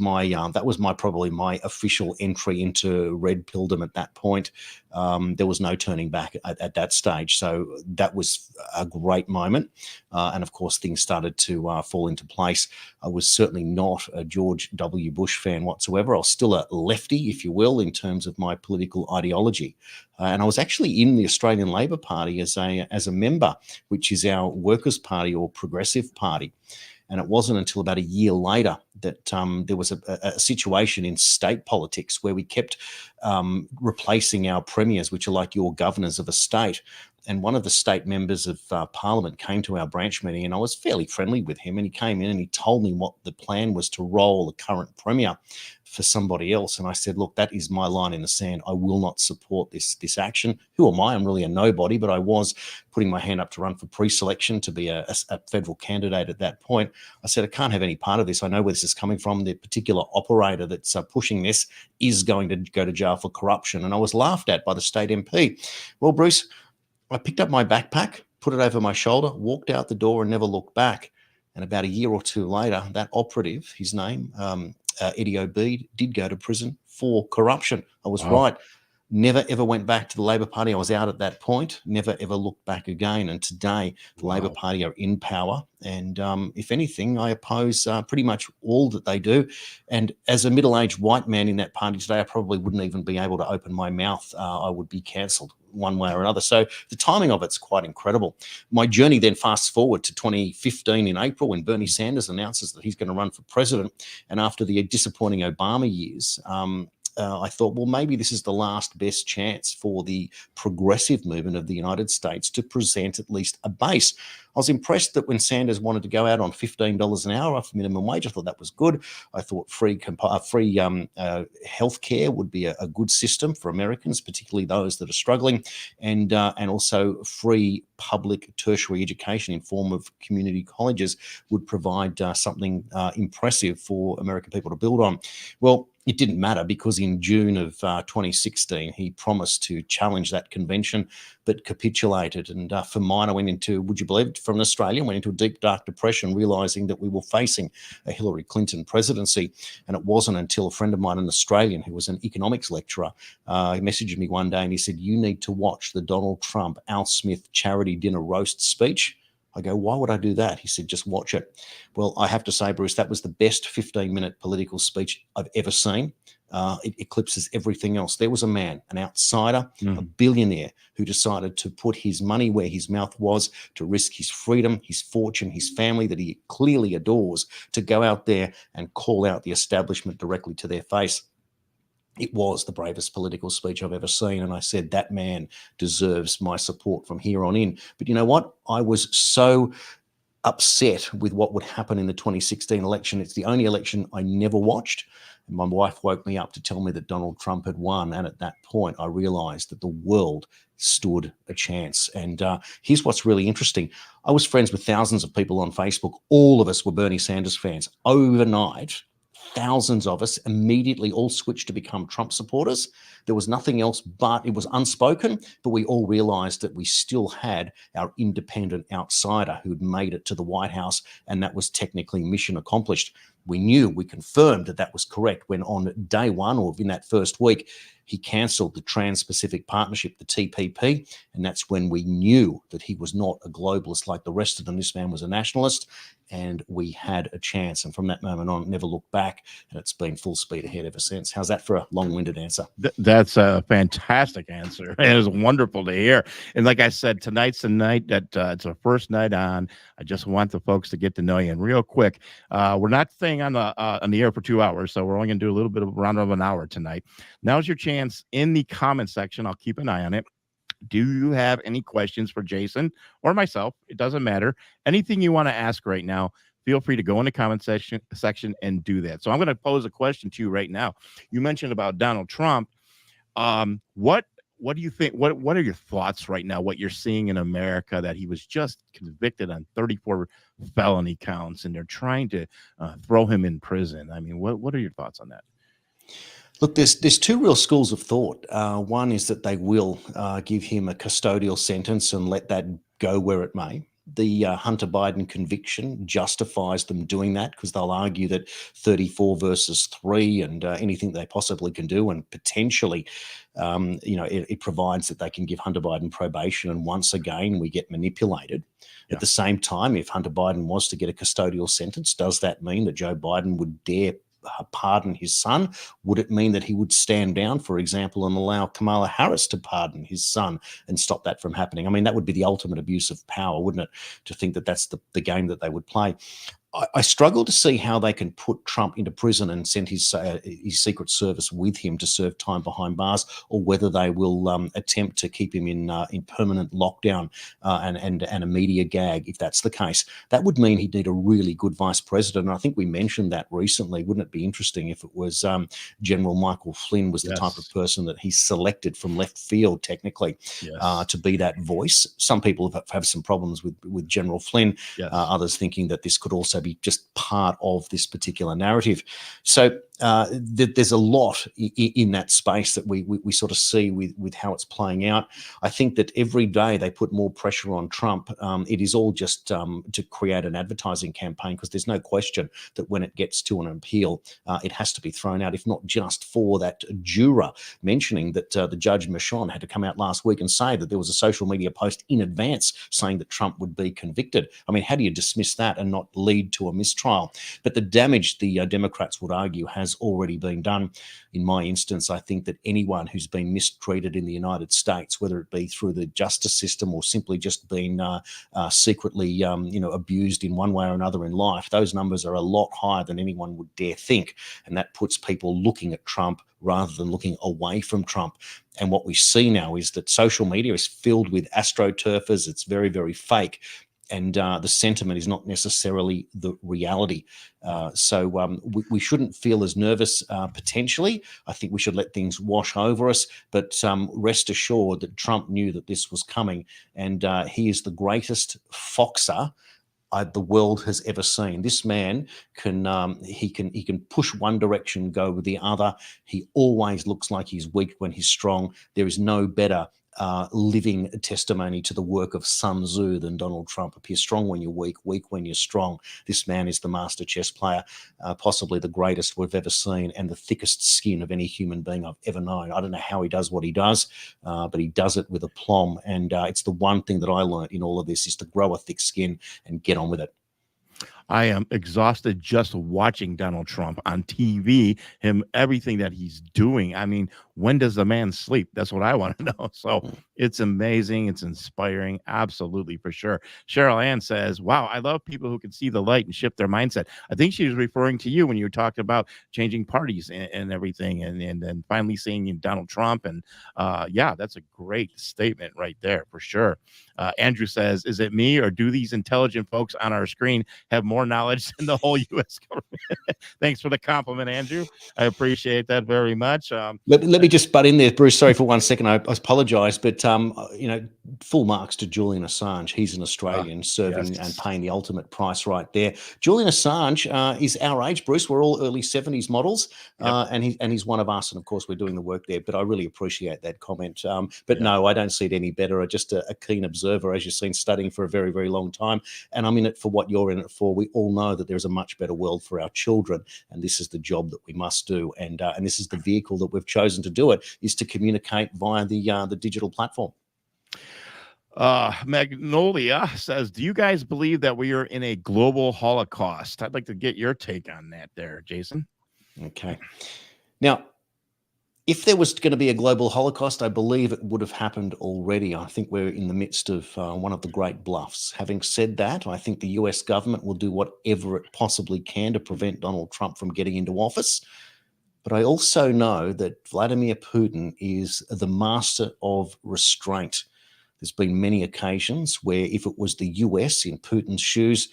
B: probably my official entry into red pilldom at that point. There was no turning back at that stage. So that was a great moment. And of course, things started to fall into place. I was certainly not a George W. Bush fan whatsoever. I was still a lefty, if you will, in terms of my political ideology. And I was actually in the Australian Labor Party as a member, which is our Workers' Party or Progressive Party. And it wasn't until about a year later that there was a situation in state politics where we kept replacing our premiers, which are like your governors of a state. And one of the state members of Parliament came to our branch meeting, and I was fairly friendly with him. And he came in and he told me what the plan was to roll the current premier for somebody else. And I said, look, that is my line in the sand. I will not support this action. Who am I? I'm really a nobody, but I was putting my hand up to run for pre-selection to be a federal candidate at that point. I said, I can't have any part of this. I know where this is coming from. The particular operator that's pushing this is going to go to jail for corruption. And I was laughed at by the state MP. Well, Bruce, I picked up my backpack, put it over my shoulder, walked out the door and never looked back. And about a year or two later, that operative, his name, Eddie Obeid, did go to prison for corruption. I was right. Never, ever went back to the Labor Party. I was out at that point, never, ever looked back again. And today, the Labor Party are in power. And if anything, I oppose pretty much all that they do. And as a middle-aged white man in that party today, I probably wouldn't even be able to open my mouth. I would be cancelled one way or another. So the timing of it's quite incredible. My journey then fast forward to 2015 in April when Bernie Sanders announces that he's going to run for president. And after the disappointing Obama years, I thought, well, maybe this is the last best chance for the progressive movement of the United States to present at least a base. I was impressed that when Sanders wanted to go out on $15 an hour off minimum wage, I thought that was good. I thought free health care would be a good system for Americans, particularly those that are struggling, and also free public tertiary education in form of community colleges would provide something impressive for American people to build on. Well, it didn't matter because in June of 2016, he promised to challenge that convention, but capitulated. And for mine, I went into, would you believe it, from Australia, went into a deep, dark depression, realizing that we were facing a Hillary Clinton presidency. And it wasn't until a friend of mine, an Australian who was an economics lecturer, he messaged me one day and he said, you need to watch the Donald Trump, Al Smith charity dinner roast speech. I go, why would I do that? He said, just watch it. Well, I have to say, Bruce, that was the best 15-minute political speech I've ever seen. It eclipses everything else. There was a man, an outsider, a billionaire who decided to put his money where his mouth was, to risk his freedom, his fortune, his family that he clearly adores, to go out there and call out the establishment directly to their face. It was the bravest political speech I've ever seen. And I said, that man deserves my support from here on in. But you know what? I was so upset with what would happen in the 2016 election. It's the only election I never watched. And my wife woke me up to tell me that Donald Trump had won. And at that point, I realized that the world stood a chance. And here's what's really interesting. I was friends with thousands of people on Facebook. All of us were Bernie Sanders fans. Overnight, thousands of us immediately all switched to become Trump supporters. There was nothing else, but it was unspoken, but we all realized that we still had our independent outsider who'd made it to the White House, and that was technically mission accomplished. We confirmed that was correct when on day one or in that first week, he cancelled the Trans-Pacific Partnership, the TPP, and that's when we knew that he was not a globalist like the rest of them. This man was a nationalist, and we had a chance. And from that moment on, never looked back, and it's been full speed ahead ever since. How's that for a long-winded answer?
A: That's a fantastic answer. It was wonderful to hear. And like I said, tonight's the night that it's our first night on. I just want the folks to get to know you. And real quick, we're not staying on the air for 2 hours, so we're only going to do a little bit of around of an hour tonight. Now's your chance in the comment section. I'll keep an eye on it. Do you have any questions for Jason or myself? It doesn't matter. Anything you want to ask right now, feel free to go in the comment section and do that. So I'm going to pose a question to you right now. You mentioned about Donald Trump. What do you think? What are your thoughts right now? What you're seeing in America, that he was just convicted on 34 felony counts, and they're trying to throw him in prison. I mean, what are your thoughts on that?
B: Look, there's two real schools of thought. One is that they will give him a custodial sentence and let that go where it may. The Hunter Biden conviction justifies them doing that, because they'll argue that 34 versus 3 and anything they possibly can do, and potentially, it provides that they can give Hunter Biden probation, and once again we get manipulated. Yeah. At the same time, if Hunter Biden was to get a custodial sentence, does that mean that Joe Biden would dare pardon his son? Would it mean that he would stand down, for example, and allow Kamala Harris to pardon his son and stop that from happening? I mean, that would be the ultimate abuse of power, wouldn't it? To think that that's the game that they would play. I struggle to see how they can put Trump into prison and send his Secret Service with him to serve time behind bars, or whether they will attempt to keep him in permanent lockdown and a media gag. If that's the case, that would mean he'd need a really good vice president. And I think we mentioned that recently. Wouldn't it be interesting if it was General Michael Flynn was the
A: Yes.
B: type of person that he selected from left field, technically,
A: Yes.
B: to be that voice? Some people have some problems with General Flynn.
A: Yes.
B: Others thinking that this could also be just part of this particular narrative. So there's a lot in that space that we sort of see with how it's playing out. I think that every day they put more pressure on Trump. It is all just to create an advertising campaign, because there's no question that when it gets to an appeal, it has to be thrown out, if not just for that juror mentioning that the Judge Michon had to come out last week and say that there was a social media post in advance saying that Trump would be convicted. I mean, how do you dismiss that and not lead to a mistrial? But the damage, the Democrats would argue, has already been done. In my instance, I think that anyone who's been mistreated in the United States, whether it be through the justice system or simply just been secretly abused in one way or another in life, those numbers are a lot higher than anyone would dare think. And that puts people looking at Trump rather than looking away from Trump. And what we see now is that social media is filled with astroturfers. It's very, very fake. And the sentiment is not necessarily the reality. So we shouldn't feel as nervous potentially. I think we should let things wash over us. But rest assured that Trump knew that this was coming. And he is the greatest foxer the world has ever seen. This man can push one direction, go with the other. He always looks like he's weak when he's strong. There is no better living testimony to the work of Sun Tzu than Donald Trump. Appear strong when you're weak, weak when you're strong. This man is the master chess player, possibly the greatest we've ever seen, and the thickest skin of any human being I've ever known. I don't know how he does what he does, but he does it with aplomb. And it's the one thing that I learned in all of this, is to grow a thick skin and get on with it.
A: I am exhausted just watching Donald Trump on TV, everything that he's doing. I mean, when does the man sleep? That's what I want to know. So it's amazing. It's inspiring. Absolutely, for sure. Cheryl Ann says, wow, I love people who can see the light and shift their mindset. I think she was referring to you when you were talking about changing parties and everything, and then finally seeing Donald Trump. And yeah, that's a great statement right there, for sure. Andrew says, is it me, or do these intelligent folks on our screen have more knowledge than the whole U.S. government? Thanks for the compliment, Andrew. I appreciate that very much.
B: Let me just butt in there, Bruce. Sorry for 1 second. I apologise, but full marks to Julian Assange. He's an Australian serving and paying the ultimate price right there. Julian Assange is our age, Bruce. We're all early 70s models, and he's one of us. And of course, we're doing the work there. But I really appreciate that comment. But no, I don't see it any better. I'm just a keen observer, as you've seen, studying for a very, very long time. And I'm in it for what you're in it for. We we all know that there's a much better world for our children, and this is the job that we must do. And this is the vehicle that we've chosen to do it, is to communicate via the digital platform.
A: Magnolia says, do you guys believe that we are in a global holocaust? I'd like to get your take on that there, Jason.
B: Okay. Now, if there was going to be a global holocaust, I believe it would have happened already. I think we're in the midst of one of the great bluffs. Having said that, I think the US government will do whatever it possibly can to prevent Donald Trump from getting into office. But I also know that Vladimir Putin is the master of restraint. There's been many occasions where if it was the US in Putin's shoes,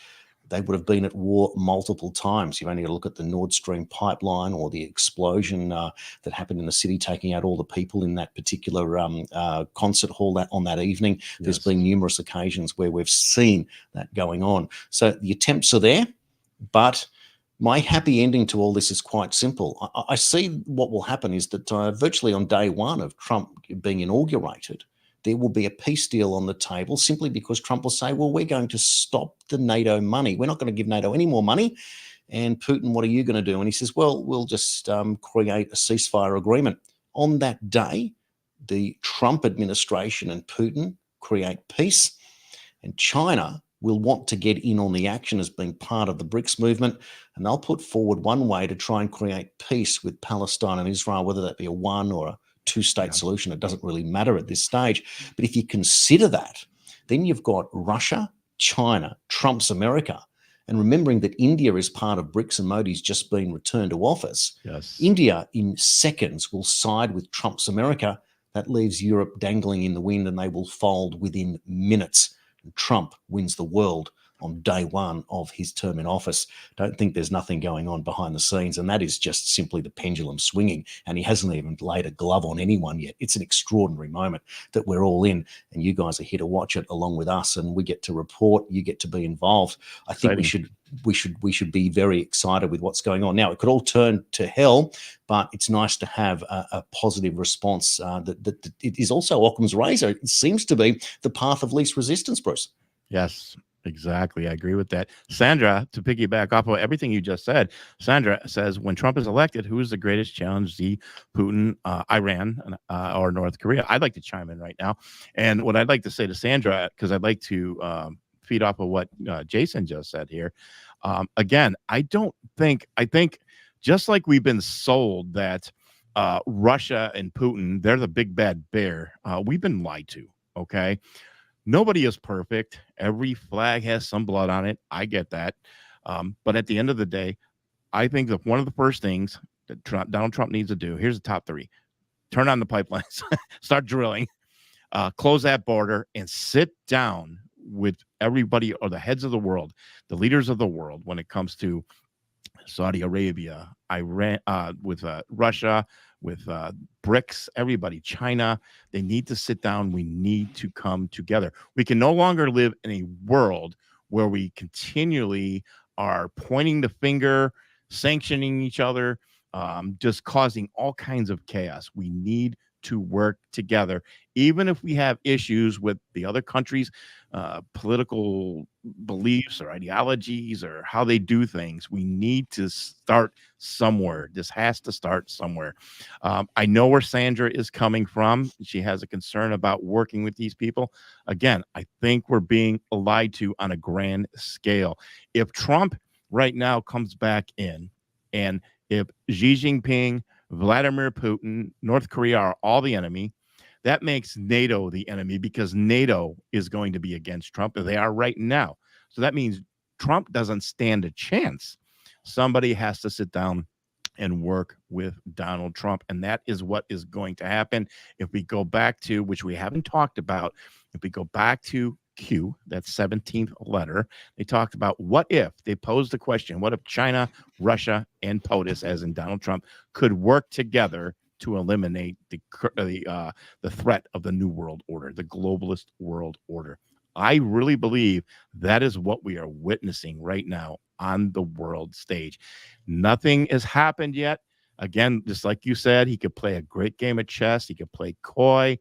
B: they would have been at war multiple times. You've only got to look at the Nord Stream pipeline or the explosion that happened in the city, taking out all the people in that particular concert hall on that evening. Yes. There's been numerous occasions where we've seen that going on. So the attempts are there, but my happy ending to all this is quite simple. I see what will happen is that virtually on day one of Trump being inaugurated, there will be a peace deal on the table simply because Trump will say, well, we're going to stop the NATO money. We're not going to give NATO any more money. And Putin, what are you going to do? And he says, well, we'll just create a ceasefire agreement. On that day, the Trump administration and Putin create peace, and China will want to get in on the action as being part of the BRICS movement, and they'll put forward one way to try and create peace with Palestine and Israel, whether that be a one or a two-state solution. It doesn't really matter at this stage. But if you consider that, then you've got Russia, China, Trump's America, and remembering that India is part of BRICS and Modi's just been returned to office.
A: Yes.
B: India in seconds will side with Trump's America. That leaves Europe dangling in the wind, and they will fold within minutes. And Trump wins the world on day one of his term in office. Don't think there's nothing going on behind the scenes, and that is just simply the pendulum swinging, and he hasn't even laid a glove on anyone yet. It's an extraordinary moment that we're all in, and you guys are here to watch it along with us, and we get to report, you get to be involved. I think we should be very excited with what's going on. Now, it could all turn to hell, but it's nice to have a positive response that it is also Occam's razor. It seems to be the path of least resistance, Bruce.
A: Yes, exactly. I agree with that. Sandra, to piggyback off of everything you just said, Sandra says, when Trump is elected, who is the greatest challenge, Putin, Iran, or North Korea? I'd like to chime in right now. And what I'd like to say to Sandra, because I'd like to feed off of what Jason just said here. Again, I think just like we've been sold that Russia and Putin, they're the big bad bear, we've been lied to, okay? Nobody is perfect. Every flag has some blood on it. I get that. But at the end of the day, I think that one of the first things that Donald Trump needs to do, here's the top three: turn on the pipelines, start drilling, close that border, and sit down with everybody, or the heads of the world, the leaders of the world, when it comes to Saudi Arabia, Iran, with Russia, with BRICS, everybody, China. They need to sit down. We need to come together. We can no longer live in a world where we continually are pointing the finger, sanctioning each other, just causing all kinds of chaos. We need to work together, even if we have issues with the other countries' political beliefs or ideologies or how they do things. We need to start somewhere. This has to start somewhere. I know where Sandra is coming from. She has a concern about working with these people. Again, I think we're being lied to on a grand scale. If Trump right now comes back in, and if Xi Jinping, Vladimir Putin, North Korea are all the enemy, that makes NATO the enemy, because NATO is going to be against Trump, as they are right now. So that means Trump doesn't stand a chance. Somebody has to sit down and work with Donald Trump, and that is what is going to happen. If we go back to, which we haven't talked about, if we go back to Q, that 17th letter, they talked about what if, they posed the question, what if China, Russia, and POTUS, as in Donald Trump, could work together to eliminate the threat of the New World Order, the globalist world order. I really believe that is what we are witnessing right now on the world stage. Nothing has happened yet. Again, just like you said, he could play a great game of chess. He could play coy.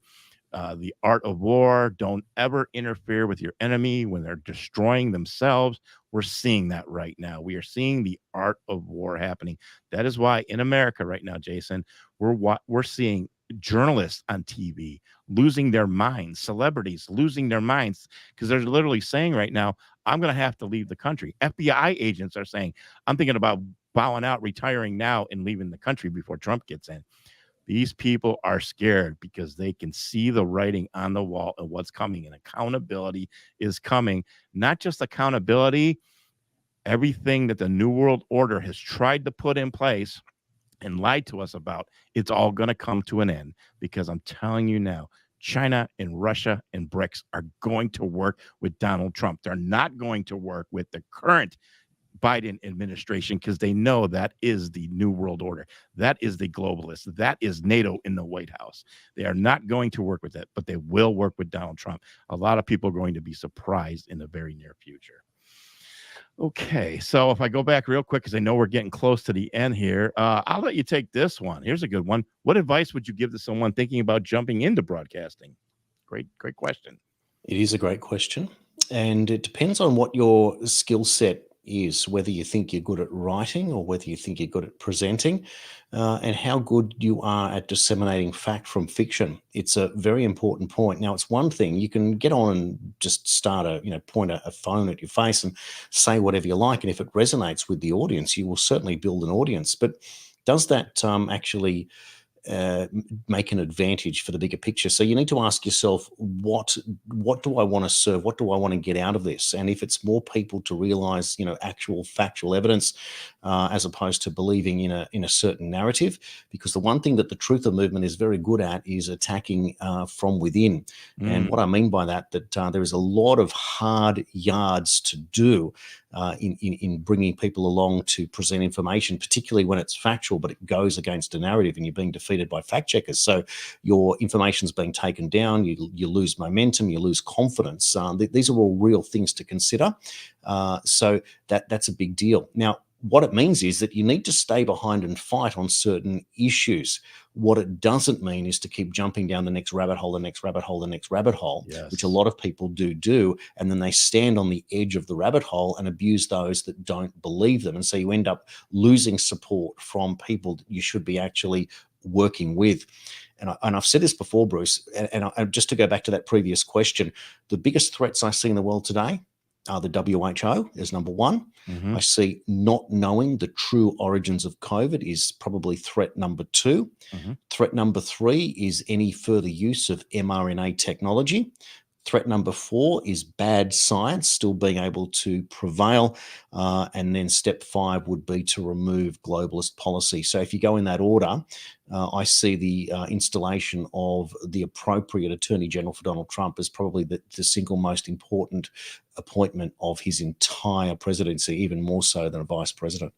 A: The art of war. Don't ever interfere with your enemy when they're destroying themselves. We're seeing that right now. We are seeing the art of war happening. That is why in America right now, Jason, we're seeing journalists on TV losing their minds, celebrities losing their minds, because they're literally saying right now, I'm going to have to leave the country. FBI agents are saying, I'm thinking about bowing out, retiring now, and leaving the country before Trump gets in. These people are scared because they can see the writing on the wall and what's coming, and accountability is coming. Not just accountability, everything that the New World Order has tried to put in place and lied to us about, it's all going to come to an end, because I'm telling you now, China and Russia and BRICS are going to work with Donald Trump. They're not going to work with the current Biden administration, because they know that is the New World Order. That is the globalists. That is NATO in the White House. They are not going to work with it, but they will work with Donald Trump. A lot of people are going to be surprised in the very near future. Okay, so if I go back real quick, because I know we're getting close to the end here, I'll let you take this one. Here's a good one. What advice would you give to someone thinking about jumping into broadcasting? Great question.
B: It is a great question. And it depends on what your skill set is, whether you think you're good at writing or whether you think you're good at presenting, and how good you are at disseminating fact from fiction. It's a very important point. Now, it's one thing, you can get on and just start point a phone at your face and say whatever you like. And if it resonates with the audience, you will certainly build an audience. But does that actually make an advantage for the bigger picture? So you need to ask yourself, what do I want to serve? What do I want to get out of this? And if it's more people to realize, actual factual evidence, as opposed to believing in a certain narrative, because the one thing that the truther movement is very good at is attacking from within. And what I mean by that there is a lot of hard yards to do in bringing people along to present information, particularly when it's factual, but it goes against a narrative and you're being defeated by fact checkers. So your information's being taken down, you lose momentum, you lose confidence. These are all real things to consider. So that's a big deal. Now, what it means is that you need to stay behind and fight on certain issues. What it doesn't mean is to keep jumping down the next rabbit hole, the next rabbit hole, the next rabbit hole,
A: yes,
B: which a lot of people do. And then they stand on the edge of the rabbit hole and abuse those that don't believe them. And so you end up losing support from people that you should be actually working with. And I've said this before, Bruce, and just to go back to that previous question, the biggest threats I see in the world today are the WHO is number one.
A: Mm-hmm.
B: I see not knowing the true origins of COVID is probably threat number two.
A: Mm-hmm.
B: Threat number three is any further use of mRNA technology. Threat number four is bad science still being able to prevail. And then step five would be to remove globalist policy. So if you go in that order, I see the installation of the appropriate Attorney General for Donald Trump as probably the single most important appointment of his entire presidency, even more so than a vice president.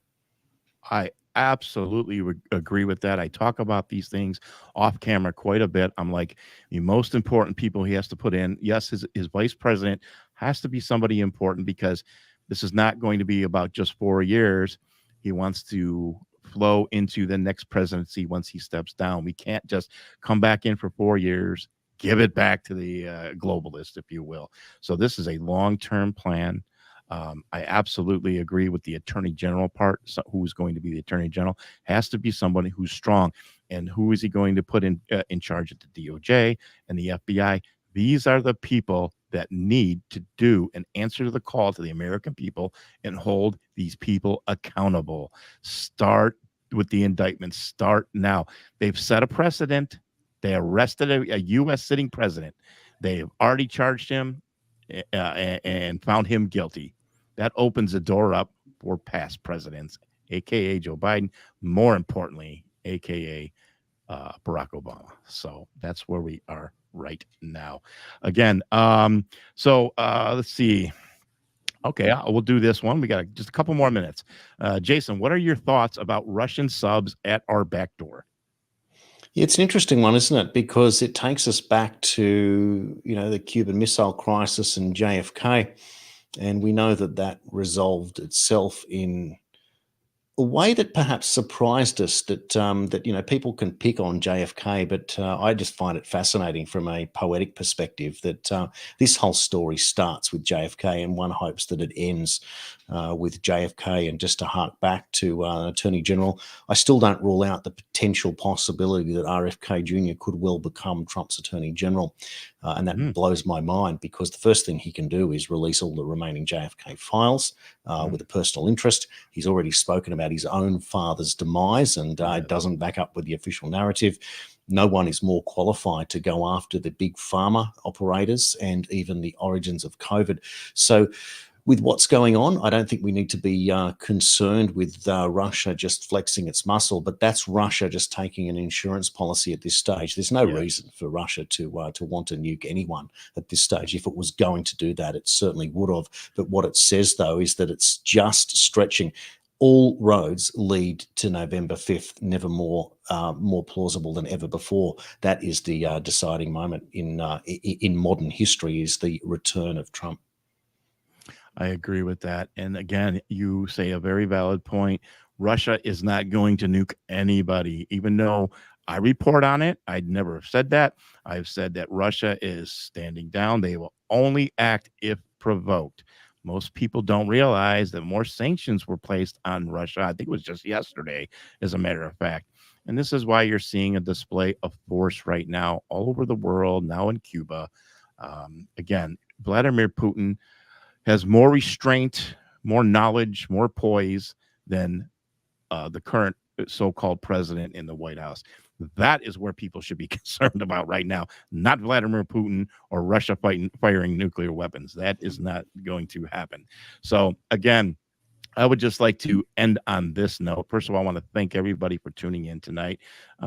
A: I absolutely would agree with that. I talk about these things off camera quite a bit. I'm like, the most important people he has to put in, yes, his vice president has to be somebody important, because this is not going to be about just 4 years. He wants to flow into the next presidency once he steps down. We can't just come back in for 4 years, give it back to the globalist, if you will. So this is a long-term plan. I absolutely agree with the attorney general part. So who's going to be the attorney general has to be somebody who's strong. And who is he going to put in charge of the DOJ and the FBI? These are the people that need to do and answer to the call to the American people and hold these people accountable. Start with the indictments. Start now. They've set a precedent. They arrested a U.S. sitting president. They've already charged him and found him guilty. That opens the door up for past presidents, aka Joe Biden, more importantly, aka Barack Obama. So that's where we are right now. Again, let's see. Okay, we'll do this one. We got just a couple more minutes. Jason, what are your thoughts about Russian subs at our back door?
B: It's an interesting one, isn't it? Because it takes us back to, the Cuban Missile Crisis and JFK. And we know that resolved itself in a way that perhaps surprised us that people can pick on JFK, but I just find it fascinating from a poetic perspective that this whole story starts with JFK, and one hopes that it ends with JFK. And just to hark back to Attorney General, I still don't rule out the potential possibility that RFK Jr. could well become Trump's Attorney General. And that blows my mind, because the first thing he can do is release all the remaining JFK files with a personal interest. He's already spoken about his own father's demise, and it doesn't back up with the official narrative. No one is more qualified to go after the big pharma operators and even the origins of COVID. So with what's going on, I don't think we need to be concerned with Russia just flexing its muscle, but that's Russia just taking an insurance policy at this stage. There's no reason for Russia to want to nuke anyone at this stage. If it was going to do that, it certainly would have. But what it says, though, is that it's just stretching. All roads lead to November 5th, never more plausible than ever before. That is the deciding moment in modern history, is the return of Trump.
A: I agree with that. And again, you say a very valid point. Russia is not going to nuke anybody, even though I report on it. I'd never have said that. I've said that Russia is standing down. They will only act if provoked. Most people don't realize that more sanctions were placed on Russia. I think it was just yesterday, as a matter of fact. And this is why you're seeing a display of force right now all over the world, now in Cuba. Again, Vladimir Putin has more restraint, more knowledge, more poise than the current so-called president in the White House. That is where people should be concerned about right now, not Vladimir Putin or Russia firing nuclear weapons. That is not going to happen. So again, I would just like to end on this note. First of all, I want to thank everybody for tuning in tonight.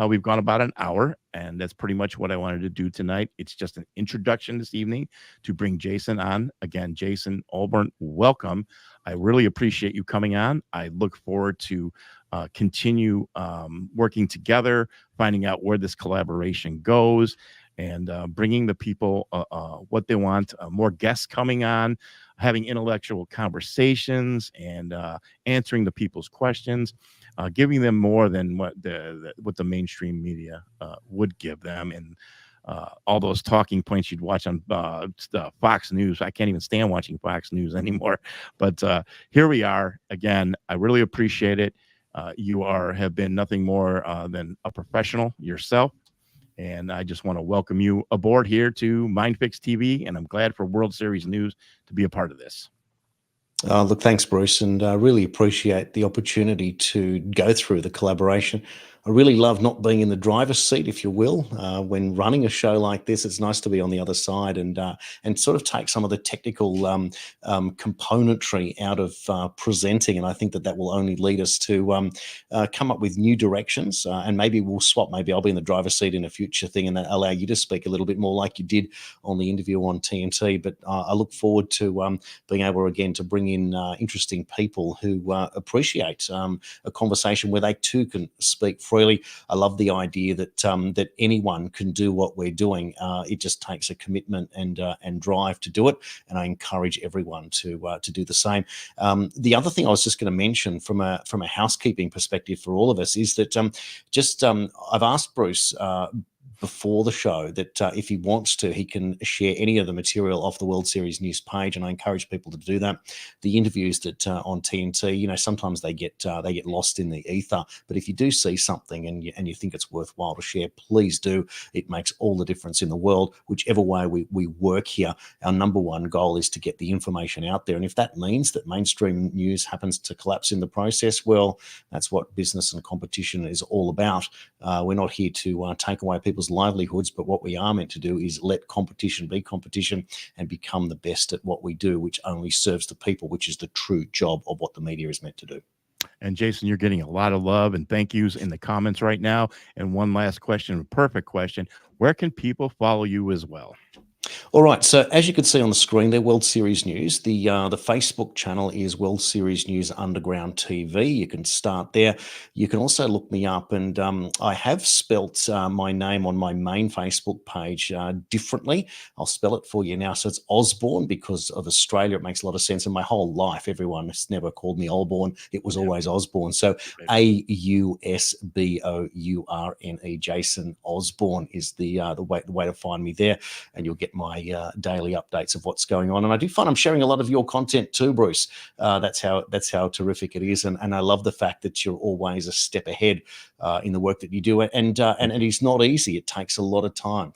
A: We've gone about an hour, and that's pretty much what I wanted to do tonight. It's just an introduction this evening to bring Jason on. Again, Jason Olbourne, welcome. I really appreciate you coming on. I look forward to continue working together, finding out where this collaboration goes, and bringing the people what they want, more guests coming on, having intellectual conversations, and answering the people's questions, giving them more than what the mainstream media would give them, and all those talking points you'd watch on Fox News. I can't even stand watching Fox News anymore. But here we are again. I really appreciate it. You have been nothing more than a professional yourself. And I just want to welcome you aboard here to MindfixTV, and I'm glad for World Series News to be a part of this.
B: Look, thanks, Bruce, and I really appreciate the opportunity to go through the collaboration. I really love not being in the driver's seat, if you will, when running a show like this. It's nice to be on the other side and sort of take some of the technical componentry out of presenting. And I think that will only lead us to come up with new directions. And maybe we'll swap. Maybe I'll be in the driver's seat in a future thing, and that allow you to speak a little bit more like you did on the interview on TNT. But I look forward to being able again to bring in interesting people who appreciate a conversation where they too can speak freely. I love the idea that anyone can do what we're doing. It just takes a commitment and drive to do it, and I encourage everyone to do the same. The other thing I was just going to mention from a housekeeping perspective for all of us is that I've asked Bruce before the show that if he wants to, he can share any of the material off the World Series News page, and I encourage people to do that. The interviews that on TNT, sometimes they get lost in the ether. But if you do see something and you think it's worthwhile to share, please do. It makes all the difference in the world. Whichever way we work here, our number one goal is to get the information out there. And if that means that mainstream news happens to collapse in the process, well, that's what business and competition is all about. We're not here to take away people's livelihoods, but what we are meant to do is let competition be competition and become the best at what we do, which only serves the people, which is the true job of what the media is meant to do.
A: And Jason, you're getting a lot of love and thank yous in the comments right now. And one last question, a perfect question: where can people follow you as well?
B: All right. So as you can see on the screen, there, World Series News. The Facebook channel is World Series News Underground TV. You can start there. You can also look me up, and I have spelt my name on my main Facebook page differently. I'll spell it for you now. So it's Osbourne because of Australia. It makes a lot of sense. In my whole life, everyone has never called me Olbourne. It was always Osbourne. So AUSBOURNE. Jason Osbourne is the way to find me there, and you'll get my daily updates of what's going on. And I do find I'm sharing a lot of your content too, Bruce. That's how terrific it is, and I love the fact that you're always a step ahead in the work that you do. And it is not easy. It takes a lot of time.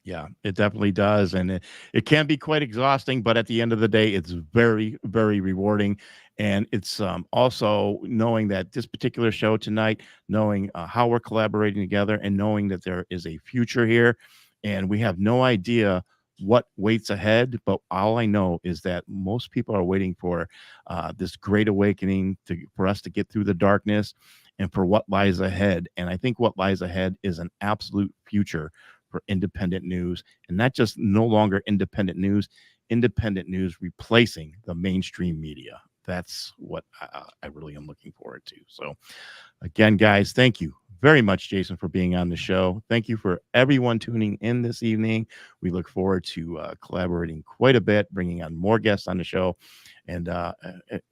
A: Yeah, it definitely does. And it can be quite exhausting, but at the end of the day, it's very, very rewarding. And it's also knowing that this particular show tonight, knowing how we're collaborating together and knowing that there is a future here. And we have no idea what waits ahead, but all I know is that most people are waiting for this great awakening for us to get through the darkness and for what lies ahead. And I think what lies ahead is an absolute future for independent news, and not just no longer independent news replacing the mainstream media. That's what I really am looking forward to. So again, guys, thank you very much, Jason, for being on the show. Thank you for everyone tuning in this evening. We look forward to collaborating quite a bit, bringing on more guests on the show. And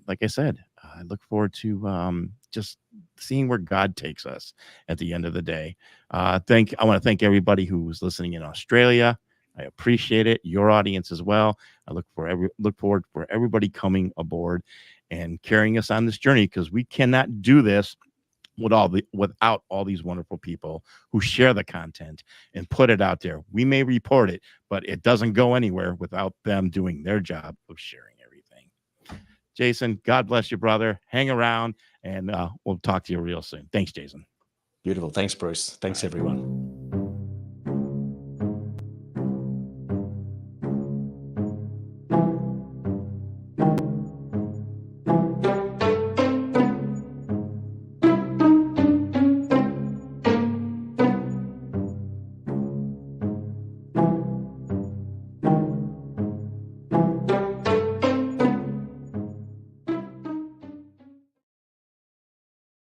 A: like I said, I look forward to just seeing where God takes us at the end of the day. I want to thank everybody who's listening in Australia. I appreciate it. Your audience as well. I look forward for everybody coming aboard and carrying us on this journey, because we cannot do this without all these wonderful people who share the content and put it out there. We may report it, but it doesn't go anywhere without them doing their job of sharing everything. Jason, God bless you, brother. Hang around, and we'll talk to you real soon. Thanks, Jason.
B: Beautiful. Thanks, Bruce. Thanks, everyone.